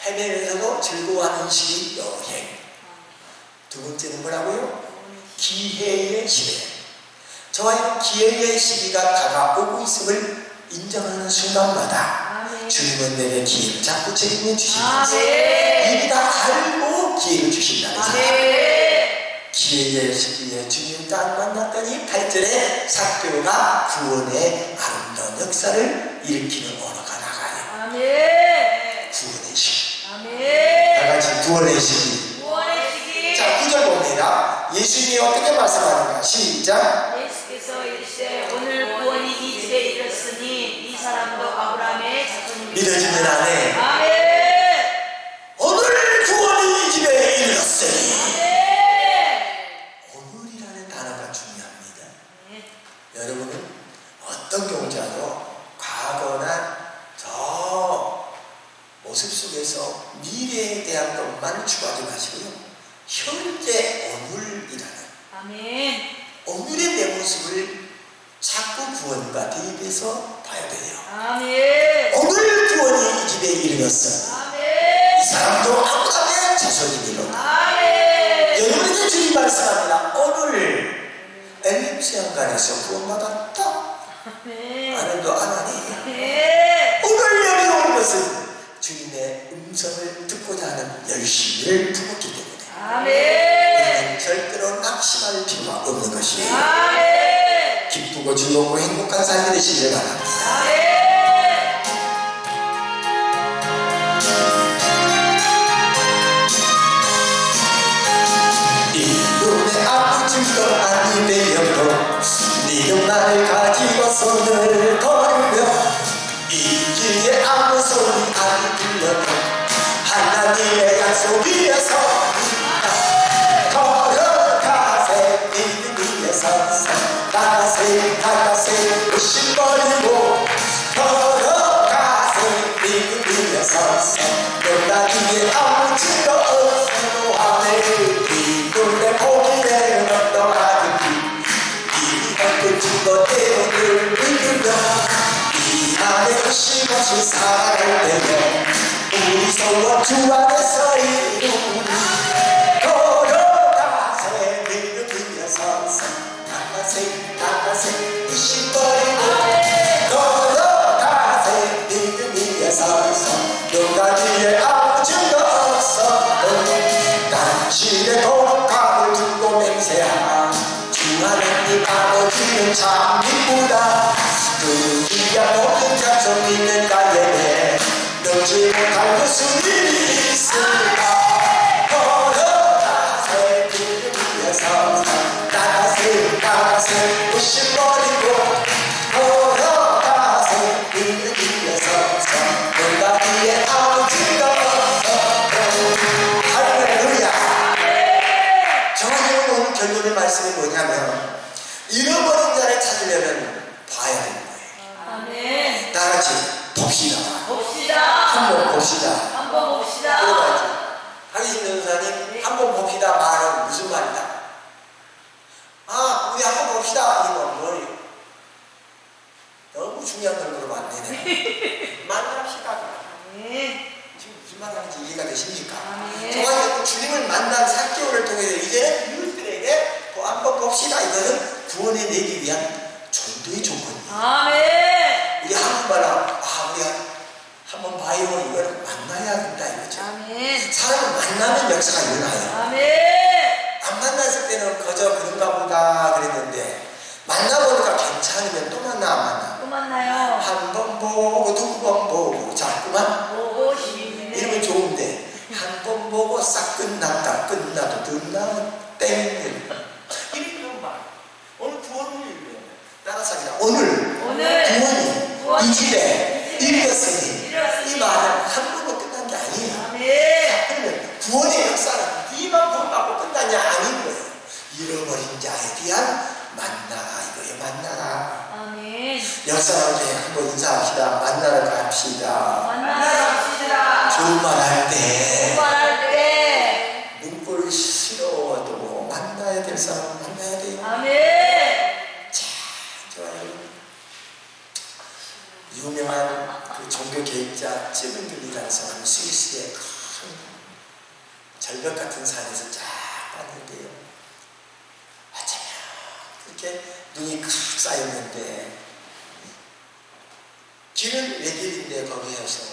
헤매면서도 즐거워하는 시기 여행. 두 번째는 뭐라고요? 기회의 시대. 저와 이런 기회의 시기가 다가오고 있음을 인정하는 순간마다 주님은 내게 기회를 자꾸 책임져 주시면서 이미 다 알고 기회를 주신다는 사실. 기회의 시기에 주님 딱 만났더니 8절에 삭개오가 구원의 아름다운 역사를 일으키는 언어가 나가요. 구원의 시기. 다같이 구원의 시기. 자, 9절 봅니다. 예수님이 어떻게 말씀하는가? 시작. 예수께서 이르시되 오늘 구원이 이 집에 이르렀으니 이 사람도 아브라함의 자손입니다. 믿어지면 안 해. 오늘 구원이 이 집에 이르렀으니. 오늘이라는 단어가 중요합니다. 여러분은 어떤 경우자도 과거나 저 모습 속에서 미래에 대한 것만 추구하지 마시고요. 현재 오늘이라는 오늘의 내 모습을 자꾸 구원과 대입해서 봐야 돼요. 오늘 구원이 이 집에 이르렀어. 이 사람도 아브라함의 자손이니라. 여러분에게 주님 말씀합니다. 오늘 엘립스양간에서 구원받았다. 아멘도 안 하니. 오늘 여기 온 것은 주님의 음성을 듣고자 하는 열심을 품었기 때문에 우리는 절대로 낙심할 필요가 없는 것이에요. 기쁘고 즐겁고 행복한 삶이 되시길 바랍니다. 이 눈에 아픈 것 아니 되어도 믿음 나를 가지고 손을 걸며 이 길에 아무 소리 안 들려도 하나님의 약속 위에서 걸어가세. 믿음 위에 서서 나가세 의심버리고 걸어가세. 믿음 위에 서서 너나 위에 아무 증거 없어도 하네. 이 눈에 보이는 어떠하든지 이 어떤 증거대로 늘 믿으며 이 안에 의심 없이 살아갈 때면 우리 소원 주 안에서 이루니 걸어가세. 믿음 위에 서서 나가세 의심 버리고 걸어가세. 믿음 위에 서서 너가 뒤에 아무 증거 없어도 당신의 도록함을 두고 맹세하라. 주 하나님 아버지는 참 이쁘다. 그 귀한 모든 자손 믿는 자에게 넘지 못할 무슨 일이 있을까. 걸어가세. 믿음 위에 서서 나가세 의심버리고 걸어가세. 믿음 위에 서서 너가 뒤에 아무 증거 없어도. 할렐루야. 저는 오늘 결론의 말씀이 뭐냐면 잃어버린 자를 찾으려면 봐야 되는 거예요. 다 같이 봅시다. 한번 봅시다. 들어봐야지. 하기신 변호사님 한번 봅시다 말은 무슨 말이다? 우리 한번 봅시다. 이건 뭐예요? 너무 중요한 걸 물어봤네. 만납시다. 지금 무슨 말 하는지 이해가 되십니까? 정말 주님을 만난 4개월을 통해서 이제 이웃들에게 또 한번 봅시다. 이거는 구원에 내기 위한 전도의 조건이에요. 우리 한국말로 우리 한번 봐요. 이거는 만나야 된다 이거죠. 사람을 만나는 역사가 일어나요. 안 만났을 때는 그저 그런가 보다 그랬는데 만나보니까 괜찮으면 또 만나 안 만나? 한 번 보고 두 번 보고 자꾸만 이러면 좋은데 한 번 보고 싹 끝났다. 끝나도 끝나 땡. 이런 말. 오늘 구원을 따라서입니다. 오늘 구원이 이 집에 이르렀으니 이 말은 한 번으로 끝난 게 아니에요. 그러면 구원의 역사는 네만 구원받고 끝나냐 아닌 거예요. 잃어버린 자에 대한 만나라 이거예요. 만나라. 역사를 이제 한번 인사합시다. 만나러 갑시다. 좋은 말 할 때 눈꼴 싫어도 만나야 될 사람 만나야 돼요. 자, 좋아요. 유명한 그 종교 계획자 쯔빙글리라는 사람이 스위스의 큰 절벽 같은 산에서 쫙 봤는데요. 어쩌면 그렇게 눈이 칵 쌓였는데 길은 외길인데 거기에서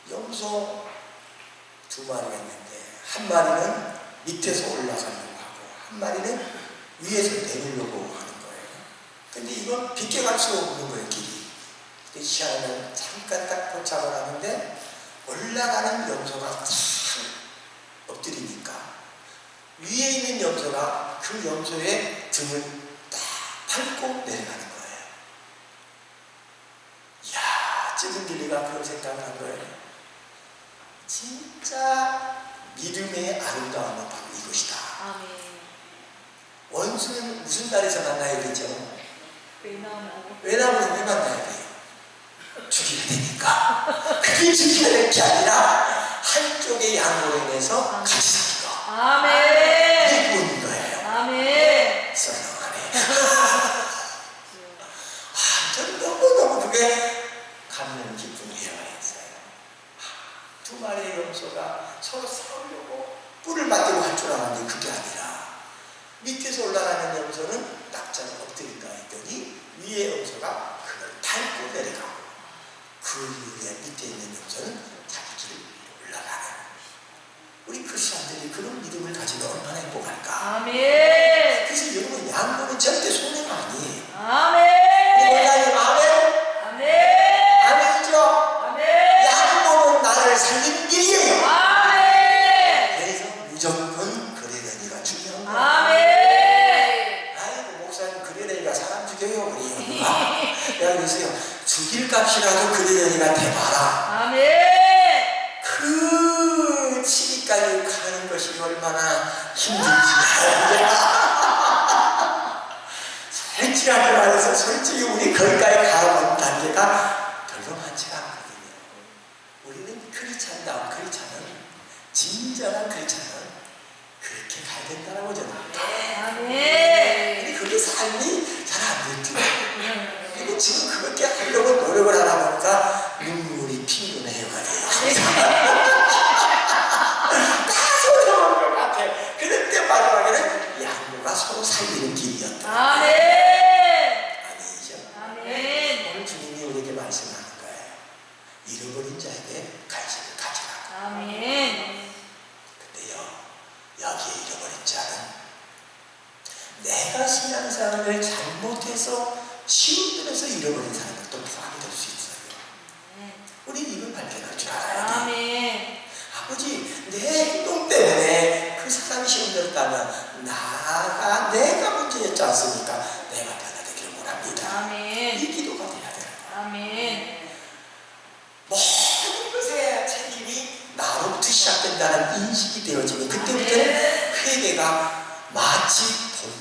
염소 2마리가 있는데 한 마리는 밑에서 올라가려고 하고 한 마리는 위에서 내리려고 하는 거예요. 근데 이건 비껴갈 수 없는 거예요, 길이. 희한하면 잠깐 딱 도착을 하는데 올라가는 염소가 탁 엎드리니까 위에 있는 염소가 그 염소의 등을 딱 밟고 내려가는 거예요. 이야, 쯔빙글리가 그런 생각을 한 거예요. 진짜 믿음의 아름다움은 바로 이것이다. 아멘. 원수는 무슨 날에서 만나야 되죠? 왜냐하면 왜 만나야 돼요? 죽여야 되니까. 그게 죽여야 될 게 아니라 한쪽의 양으로 인해서 같이 사는 거. 아멘. 이게 구원인 거예요. 아멘. 썰렁하네. 저는 너무너무 그게 감는 기쁨이에요. 2마리의 염소가 서로 싸우려고 뿔을 맞대고 할 줄 알았는데 그게 아니라 밑에서 올라가는 염소는 낙자로 엎드린다 했더니 위에 염소가 그걸 밟고 내려가고 그 위에 밑에 있는 염소는 자기 길을 올라가는 우리 크리스천들이 그런 믿음을 가지면 얼마나 행복할까. 아멘. 그래서 여러분 양보는 절대 손해가 아니에요. 아멘. 우리 원장님 아멘? 아멘. 아멘이죠? 아멘. 양보는 나를 살리는 길이에요. 아멘. 그래서 무조건 그러려니가 중요한 거예요. 아멘. 아이고 목사님 그러려니가 사람 죽여요 그래요. 누가? 내가 그랬어요. 죽일 값이라도 그러려니가 대봐라. 아멘. 그 치기까지 가는 것이 얼마나 힘든지 알아요. 솔직하게 말해서 솔직히 우리 거기까지 가는 단계가 별로 많지가 않거든요. 우리는 크리스찬다운 크리스찬은 진정한 크리스찬은 그렇게 가야 된다고 저는 합니다. 아멘. 근데 그게 삶이 잘 안 되더라고요. 근데 지금 그렇게 하려고 노력을 하다 보니까 눈물이 핑근해요 말이에요. 다 소용없는 것 같아. 그런데 마지막에는 양보가 서로 살리는 길이었다. 아멘. 아니죠? 아멘. 오늘 주님이 우리에게 말씀하는 거예요. 잃어버린 자에게 간식을 가져라. 아멘. 근데요, 여기에 잃어버린 자는 내가 신앙생활을 잘못해서 시험들에서 잃어버린 사람은 또 포함이 될 수 있어요. 우리 이걸 발견할 줄 알아야 돼요. 아멘. 아버지, 내 행동 때문에 그 사람이 시험들었다면 내가 문제였지 않습니까? 내가 변화되기를 원합니다. 아멘. 이 기도가 돼야 되는 거예요. 아멘. 모든 것의 책임이 나로부터 시작된다는 인식이 되어지면 그때부터는 회개가 마치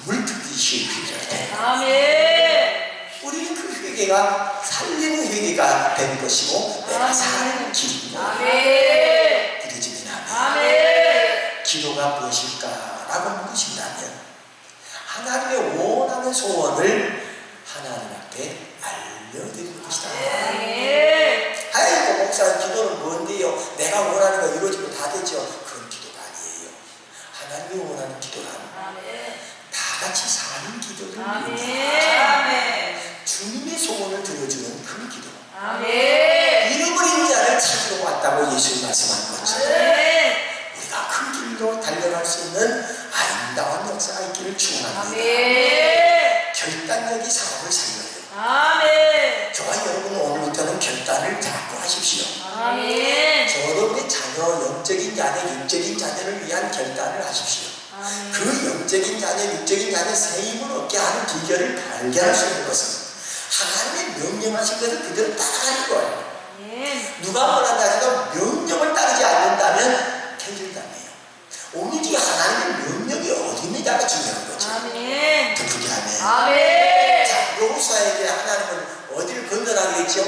동물 듣기식 회개가 돼요. 아멘. 우리는 그 회개가 살리는 회개가 되는 것이고 내가 사는 길인 거예요. 아멘. 믿어지면 아멘. 기도가 무엇일까라고 묻으신다면 하나님의 원하는 소원을 하나님 앞에 알려드리는 것이다. 아멘. 아이고 목사님 기도는 뭔데요? 내가 원하는 거 이루어지면 다 되죠. 그런 기도가 아니에요. 하나님이 원하는 기도란 아멘. 다 같이 사는 기도를 아멘. 주님의 소원을 들어주는 그 기도. 아멘. 잃어버린 자를 찾으러 왔다고 예수님 말씀한 것처럼 아멘. 우리가 그 길로 달려갈 수 있는 아름다운 역사가 있기를 축원합니다. 아멘. 결단력이 사람을 살려요. 아멘. 저와 여러분은 오늘부터는 결단을 자꾸 하십시오. 아멘. 여러분의 자녀, 영적인 자녀, 육적인 자녀를 위한 결단을 하십시오. 아멘. 그 영적인 자녀, 육적인 자녀 새 힘을 얻게 하는 비결을 발견할 수 있는 것은 하나님의 명령하신 것을 그대로 따라가는 거예요. 아멘. 누가 원한다 해도 명령을 따르지 않는다면 편들당해요. 오직 하나님의 명령이 어디있느냐가 중요한 거죠. 아멘. 더 크게 하면 아멘. 자, 여호수아에게 하나님은 어디를 건너라 그랬죠?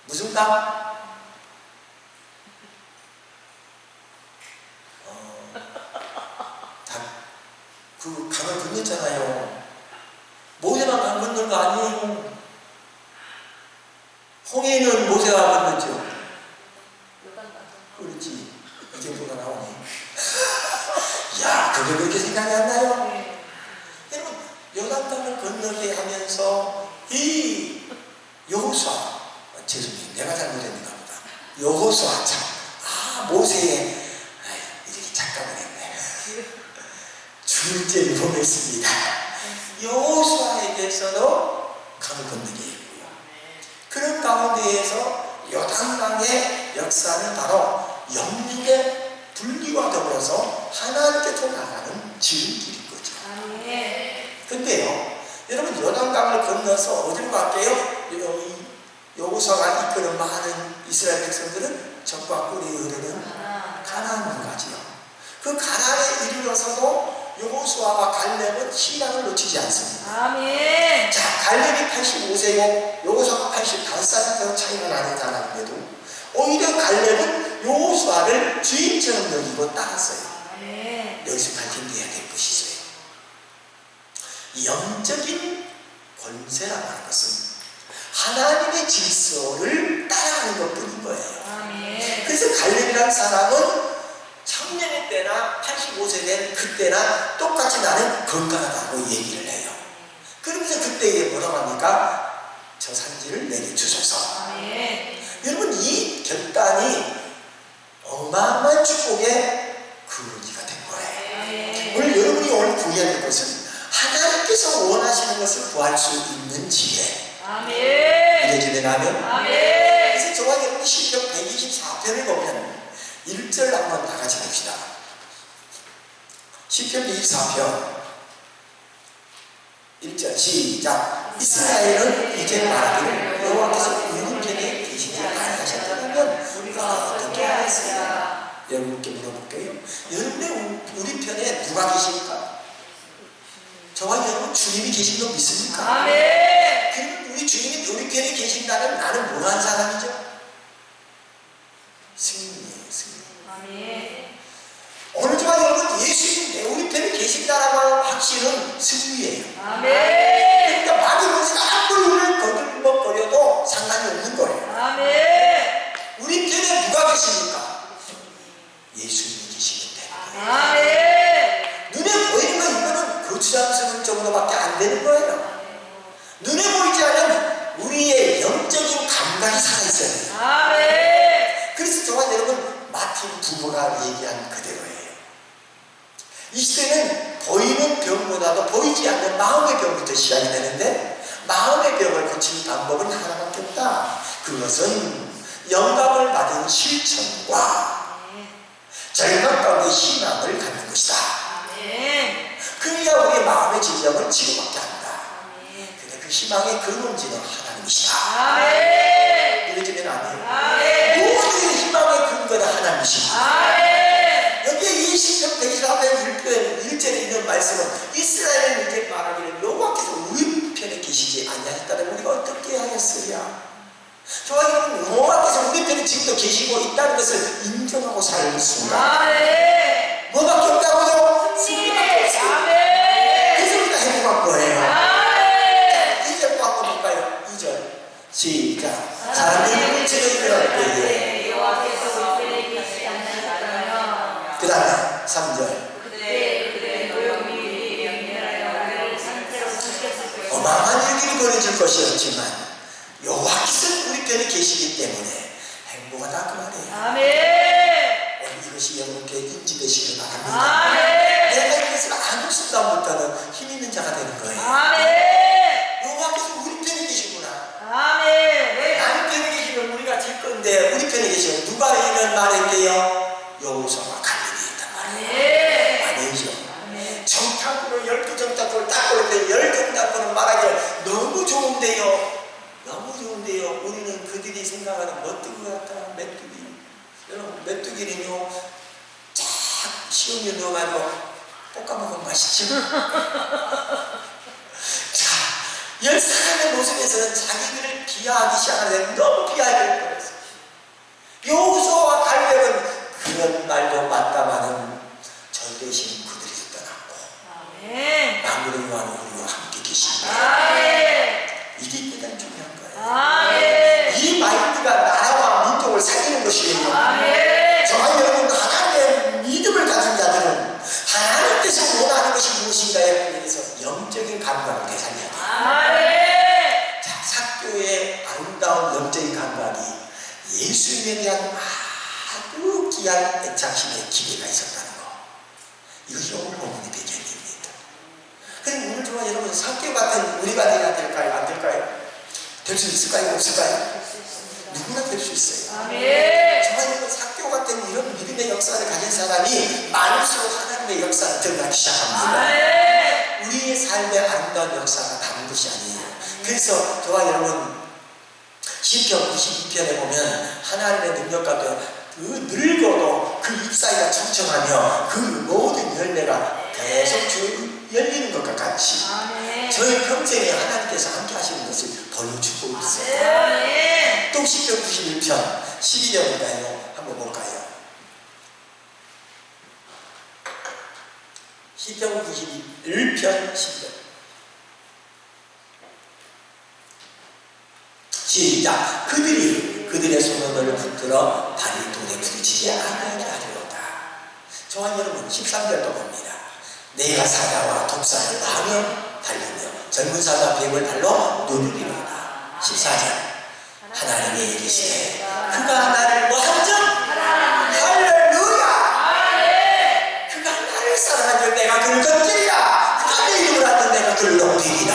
무슨 강? 그 강을 건넜잖아요. 모세만 강 건넌 거 아니에요. 홍해는 모세가 건넜죠. 그렇지. 이제 누가 나오네. 야, 그게 그렇게 생각이 안 나요? 여러분, 요단강을 건너게 하면서 이 여호수아, 죄송해요. 내가 잘못했는가 보다. 여호수아 참, 모세의 이렇게 착각을 했네. 줄죄를 범했습니다. 여호수아에게서도 강을 건너게 했고요. 그런 가운데에서 요단강의 역사는 바로 영육의 분리와 더불어서 하나님께로 나가는 지름길인 거죠. 근데요, 여러분, 요단강을 건너서 어디로 갈게요? 여호수아가 이끄는 많은 이스라엘 백성들은 적과 꿀이 흐르는 가나안으로 가지요. 그 가나안에 이르러서도 여호수아와 갈렙은 희망을 놓치지 않습니다. 아멘. 자, 갈렙이 85세고 여호수아가 85살 차이가 나는 사람인데도 오히려 갈렙은 여호수아를 주인처럼 여기고 따랐어요. 아멘. 여기서 발견돼야 될 것이 있어요. 영적인 권세라고 하는 것은 하나님의 질서를 따라가는 것뿐인 거예요. 아멘. 그래서 갈렙이라는 사람은 청년의 때나 85세 된 그때나 똑같이 나는 건강하다고 얘기를 해요. 그러면서 그때에 뭐라고 합니까? 저 산지를 내게 주소서. 아멘. 여러분, 이 결단이 어마어마한 축복의 근원지가 된 거예요. 아멘. 오늘 여러분이 오늘 구해야 될 것은 하나님께서 원하시는 것을 구할 수 있는 지혜. 아멘. 이래지내 가면. 아멘. 그래서 저와 여러분이 시편 124편을 보면 1절 한번 다 같이 봅시다. 시편 124편 1절 시작. 이스라엘은 이제 말하기를 여호와께서 우리 편에 계시지 아니하셨다면 우리가 어떻게 하겠습니까? 여러분께 물어볼게요. 여러분의 우리 편에 누가 계십니까? 저와 여러분 주님이 계신 거 믿습니까? 아멘. 그럼 우리 주님이 우리 편에 계신다면 나는 뭐한 사람이죠? 승리예요, 승리. 아멘. 오늘 저와 여러분 예수님이 우리 편에 계신다라는 확신은 승리예요. 아멘. 그러니까 마귀 권세가 아무리 거들먹거려도 상관이 없는 거예요. 아멘. 우리 편에 누가 계십니까? 예수님이 계시기 때문에. 아멘. 눈에 보이는 거 이거는 거추장스러울 정도밖에 안 되는 거예요. 눈에 보이지 않은 우리의 영적인 감각이 살아있어야 돼요. 아멘. 그래서 저와 여러분 마틴 부부가 얘기한 그대로예요. 이 시대는 보이는 병보다도 보이지 않는 마음의 병부터 시작이 되는데 마음의 병을 고치는 방법은 하나밖에 없다. 그것은 영감을 받은 실천과 절망 가운데 희망을 갖는 것이다. 아멘. 그러니까 우리의 마음의 질병을 치료받게 한다. 아멘. 근데 그 희망의 근원지는 하나님이시다. 아멘. 이래지면 안 해요. 아멘. 모든 희망의 근거는 하나님이십니다. 아멘. 여기에 이 시편 124편 1절에 있는 말씀은 이스라엘은 이제 말하기를 여호와께서 우리 편에 계시지 아니하셨다면 우리가 어떻게 하겠으랴. 저와 여러분 여호와께서 우리 편에 지금도 계시고 있다는 것을 인정하고 살 수가. 아멘. 뭐밖에 없다고요? 승리밖에 없어요. 아멘. 그래서 우리가 행복한 거예요. 아멘. 2절도 한번 볼까요? 2절 시작. 사람들이 물질을 일어날 때에 여호와께서 우리 편에 계시지 않으셨다면 그 다음에 3절 그때 노용이 명렬하여 우리를 상태로 삼켰을 것이다. 어마어마한 일들이 벌어질 것이었지만 여호와께서 우리 편에 계시기 때문에 행복하다 그 말이에요. 아멘. 오늘 이것이 여러분께 인지되시길 바랍니다. 아멘. 내가 이것을 아는 순간부터는 힘 있는 자가 되는 거예요. 아멘. 여호와께서 우리 편에 계시구나. 아멘. 나는 편에 계시면 우리가 질 건데 우리 편에 계시면 누가 이런 말할게요? 여호수아와 갈렙이 있단 말이에요. 아멘. 아멘이죠. 아멘. 정탐꾼을 12정탐꾼을 딱 고를 때 10정탐꾼을 말하기를 너무 좋은데요. 너무 좋은데요. 우리는 그들이 생각하는 메뚜기 같다. 메뚜기. 여러분 메뚜기는요 쫙 시원히 넣어가지고 볶아먹으면 맛있죠. 자, 10사람의 모습에서는 자기들을 비하하기 시작하는데 너무 비하하게 버렸어요. 여호수아와 갈렙은 그런 말도 맞다마는 저 대신 그들이 떠났고 아멘. 만군의 여호와는 우리와 함께 계십니다. 아멘. 이게 가장 중요한 거예요. 아멘. 이 것이에요. 아멘. 저와 여러분, 하나님의 믿음을 가진 자들은 하나님께서 원하는 것이 무엇인가에 대해서 영적인 감각을 되살려야 돼요. 아멘. 자, 삭교의 아름다운 영적인 감각이 예수님에 대한 아주 귀한 애착심의 기대가 있었다는 거. 이것이 오늘 본문의 배경입니다. 그럼 오늘 저와 여러분, 삭교 같은 우리가 되어야 될까요? 안 될까요? 될 수 있을까요? 없을까요? 누구나 될 수 있어요. 아멘. 저와 여러분, 삭교 같은 이런 믿음의 역사를 가진 사람이 많을수록 하나님의 역사가 드러나기 시작합니다. 아멘. 우리의 삶의 아름다운 역사가 다른 것이 아니에요. 그래서 저와 여러분, 시편 92편에 보면 하나님의 능력과 그 늙어도 그 잎사이가 청청하며 그 모든 열매가 계속 열리는 것과 같이 아멘. 저희 평생에 하나님께서 함께 하시는 것을 보여주고 있어요. 아멘. 또 시편 91편 12절인가요? 한번 볼까요? 시편 91편 12절 시작. 그들의 손을 붙들어 발이 돈에 부딪히지 아니하게 하리로다. 저와 여러분 13절도 봅니다. 내가 사자와 독사를 마음에 달리며 젊은 사자 뱀을 발로 누르리로다. 14절 하나님이 이르시되 그가 나를 완전 할렐루야. 그가 나를 사랑하여 내가 그를 건지리라. 그가 내 이름을 알면 내가 그를 높이리라.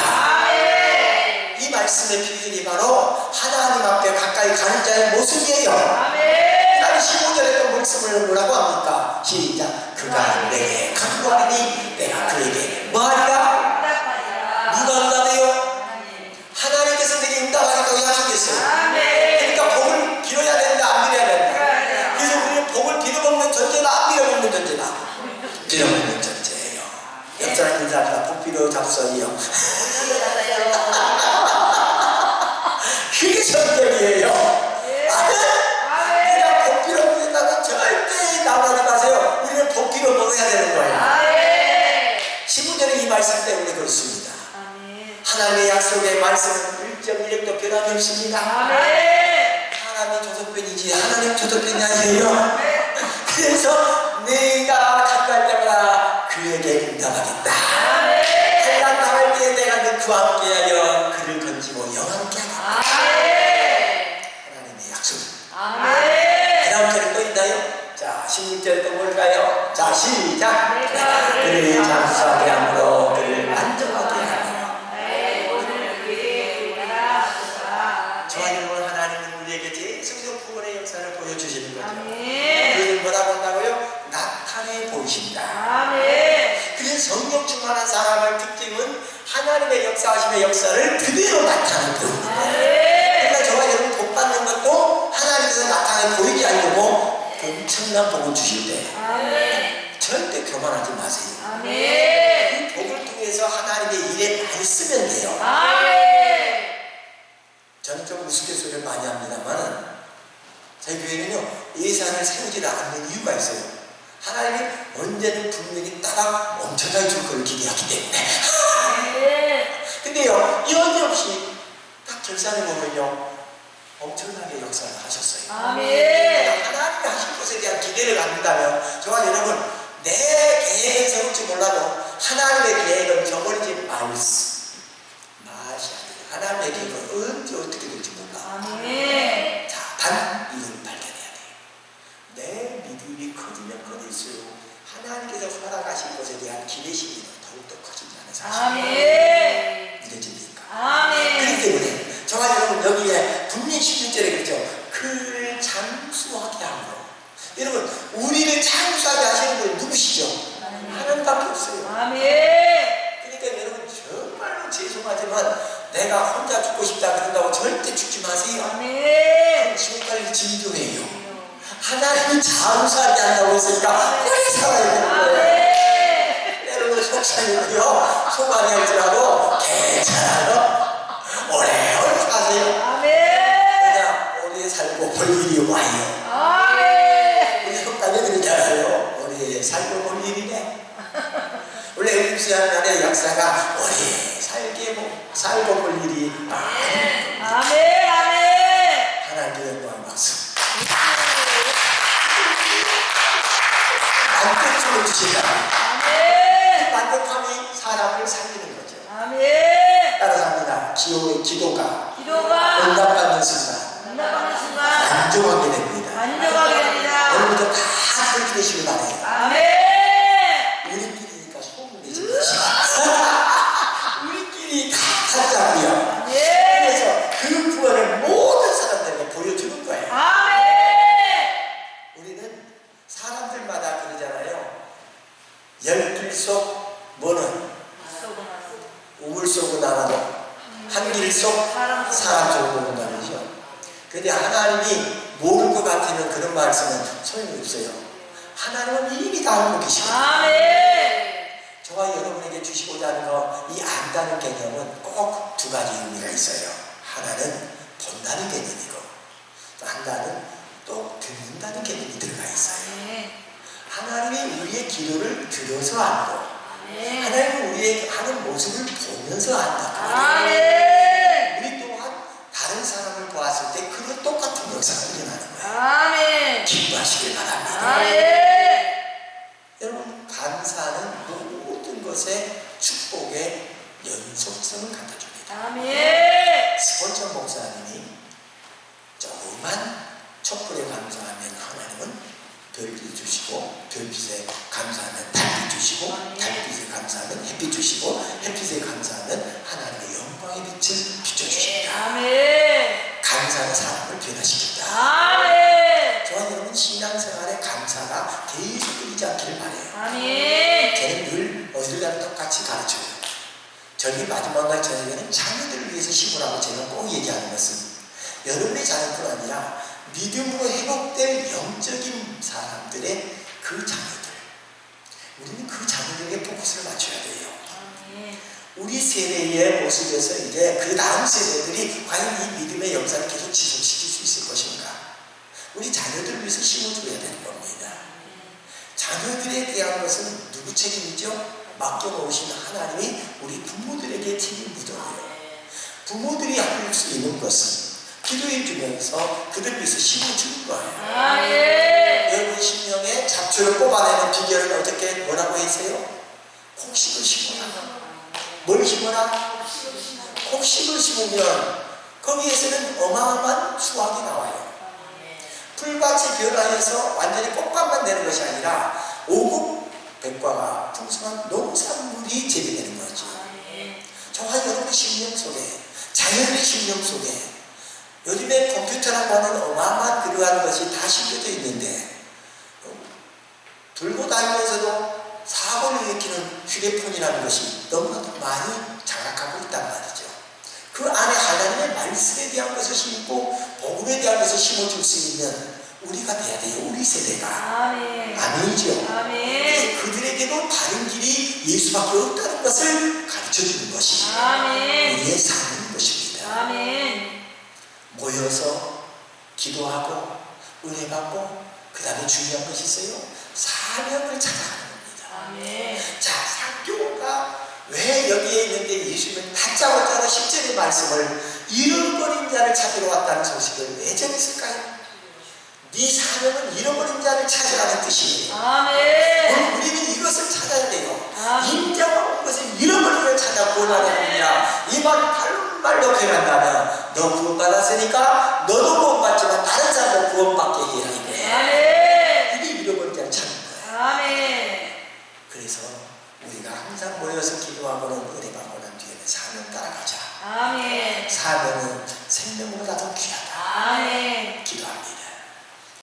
이 말씀의 비밀이 바로 하나님 앞에 가까이 가는 자의 모습이에요. 그 다음에 15절에 또 말씀을 뭐라고 합니까? 시작. 그가 내게 간구하니 내가 그에게 뭐하리라? 누가 응답해요? 하나님께서 내게 응답하겠다고 약속했어요. 그러니까 복을 빌어야 된다, 안 빌어야 된다. 그래서 우리는 복을 빌어먹는 존재다, 안 빌어먹는 존재다? 빌어먹는 존재예요. 옆 사람 인사합니다. 복 빌어 잡서이요. 그게 성경이에요. 아멘. 그냥 복 빌어먹는다고 절대 나가지 마세요. 우리는 복 빌어먹어야 되는 거예요. 15절에 이 말씀 때문에 그렇습니다. 하나님의 약속의 말씀은 1.1도 변함이 없습니다. 사람이 조석변이지 하나님 조석변이 아니에요. 그래서 내가 간구할 때마다 그에게 응답하겠다. 한란 당할 때 내가 그와 함께하여 그를 건지고 영함께 하겠다. 하나님의 약속. 그 다음 절에 또 있나요? 자, 16절에 또 뭘까요? 자, 시작. 그를 잠수하게 함으로 그를 안정하게 하며. 저와 여러분, 하나님은 우리에게 계속해서 구원의 역사를 보여주시는 거죠. 그를 뭐라고 한다고요? 나타내 보이신다. 그래서 성령 충만한 사람의 특징은 하나님의 역사하심의 역사를 그대로 나타내 보입니다. 그러니까 저와 여러분 복 받는 것도 하나님께서 나타내 보이지 않고 엄청난 복을 주실 때 절대 교만하지 마세요. 그 복을 통해서 하나님의 일에 많이 쓰면 돼요. 저는 좀 우스갯소리를 많이 합니다만 저희 교회는요 예산을 세우지 않는 이유가 있어요. 하나님이 언제는 분명히 따라 엄청나게 줄 걸 기대하기 때문에. 근데요 여지없이 딱 결산해 보면요 엄청나게 역사를 하셨어요. 하나님이 하신 것에 대한 기대를 갖는다면 저와 여러분 내 계획은 세울지 몰라도 하나님의 계획은 저버리지 마시아야 돼요. 하나님의 계획은 언제 어떻게 될지 몰라. 자, 단 이걸 발견해야 돼요. 내 믿음이 커지면 커질수록 하나님께서 허락하신 것에 대한 기대심이 더욱더 커지지 않은 사실이에요. 믿어집니까? 그렇기 때문에 저와 여러분 여기에 분명히 16절에 그렇죠. 그를 장수하게 함으로. 여러분 우리를 장수하게 하시는 분은 누구시죠? 하나님밖에 없어요. 그러니까 여러분 정말로 죄송하지만 내가 혼자 죽고 싶다 그런다고 절대 죽지 마세요. 지금까지 진정해요. 하나님이 장수하게 한다고 했으니까 오래 살아야 되는 거예요. 때로는 속상이고요. 소망이 할지라도 괜찮아요. 오래오래 사세요. 그냥 오래 살고 볼 일이 와요. 우리 속담에 그러잖아요. 오래 살고 볼 일이네. 원래 음수하나의 역사가 오래 살고 볼 일이 많아요. 하나님께 영광 박수. 만족감을 주신다. 아멘. 그 만족감이 사람을 살리는 거죠. 아멘. 따라서 합니다. 기도가 기도가 응답받는 순간 응답하는 순간 만족하게 됩니다. 만족하게 됩니다. 오늘부터 다 그렇게 되시길 바래요. 아멘. 우리끼리니까 소문이 내지 마시고 우리끼리 다 찾자고요. 아멘. 그래서 그 구원을 모든 사람들에게 보여주는 거예요. 아멘. 우리는 사람들마다 그러잖아요. 열길 속 뭐는 우물 속은 하나도 한 길 속 사람 속은 온다는죠. 그런데 하나님이 모를 것 같으면 그런 말씀은 소용이 없어요. 하나님은 이미 다 알고 계시거든요. 아멘. 저와 여러분에게 주시고자 하는 거, 이 안다는 개념은 꼭 두 가지 의미가 있어요. 하나는 본다는 개념이고, 또 한다는 또 듣는다는 개념이 들어가 있어요. 하나님이 우리의 기도를 들어서 안고, 하나님은 우리의 하는 모습을 보면서 안다. 아멘. 우리 또한 다른 사람을 보았을 때 그런 똑같은 역사가 일어나는 거예요. 아멘. 기도하시길 바랍니다. 아멘. 여러분, 감사는 모든 것에 축복의 연속성을 갖다 줍니다. 아멘. 스폰전 목사님이 조그만 촛불에 감사하면 하나님은 별빛 주시고, 별빛에 감사하면 달빛 주시고, 달빛에 감사하면 햇빛 주시고, 햇빛에 감사하면 하나님의 영광의 빛을 비춰주십니다. 아멘. 감사는 사람을 변화시킨다. 아멘. 저와 여러분 신앙생활에 감사가 계속 끊이지 않기를 바라요. 아멘. 저는 늘 어디를 가도 똑같이 가르쳐요. 저희 마지막 날 저녁에는 자녀들을 위해서 시구라고 제가 꼭 얘기하는 것은, 여러분의 자녀뿐 아니라 믿음으로 회복될 영적인 사람들의 그 자녀들, 우리는 그 자녀들에게 포커스를 맞춰야 돼요. 우리 세대의 모습에서 이제 그 다음 세대들이 과연 이 믿음의 역사를 계속 지속시킬 수 있을 것인가, 우리 자녀들을 위해서 심어줘야 되는 겁니다. 자녀들에 대한 것은 누구 책임이죠? 맡겨놓으신 하나님이 우리 부모들에게 책임 묻어요. 부모들이 할 수 있는 것은 기도해 주면서 그들 위해서 심어주는 거예요. 아멘. 여러분 심령에 잡초를 뽑아내는 비결은 어떻게 뭐라고 했어요? 곡식을 심어라. 뭘 심어라? 곡식을 심으면 거기에서는 어마어마한 수확이 나와요. 풀밭이 변화해서 완전히 꽃밭만 되는 것이 아니라 오곡 백과가 풍성한 농산물이 재배되는 거죠. 저와 여러분의 심령 속에, 자녀들의 심령 속에 요즘에 컴퓨터라고 하는 어마어마한 그러한 것이 다 실려져 있는데, 들고 다니면서도 사고를 일으키는 휴대폰이라는 것이 너무나도 많이 장악하고 있단 말이죠. 그 안에 하나님의 말씀에 대한 것을 심고 복음에 대한 것을 심어줄 수 있는 우리가 돼야 돼요. 우리 세대가. 아멘. 아멘이죠. 아멘. 그들에게도 다른 길이 예수밖에 없다는 것을 가르쳐주는 것이 아멘. 우리의 삶인 것입니다. 아멘. 모여서 기도하고 은혜 받고, 그 다음에 중요한 것이 있어요. 사명을 찾아가는 겁니다. 아멘. 자, 삭개오가 왜 여기에 있는데 예수님은 다짜고짜로 10절의 말씀을 잃어버린 자를 찾으러 왔다는 소식을 왜 전했을까요? 네 사명은 잃어버린 자를 찾으라는 뜻이에요. 아멘. 우리는 이것을 찾아야 돼요. 아멘. 인자가 온 것을 잃어버린 걸 찾아 구원하는 겁니다. 이 말을 다른 말로 표현한다면, 너 구원받았으니까 너도 구원받지만 다른 사람도 구원받게 해야 해. 아멘. 이게 잃어버린 자를 찾는 거예요. 아멘. 그래서 우리가 항상 모여서 기도하고는 은혜 받고 난 뒤에는 사명 따라가자. 아멘. 사명은 생명보다 더 귀하다. 아멘. 기도합니다.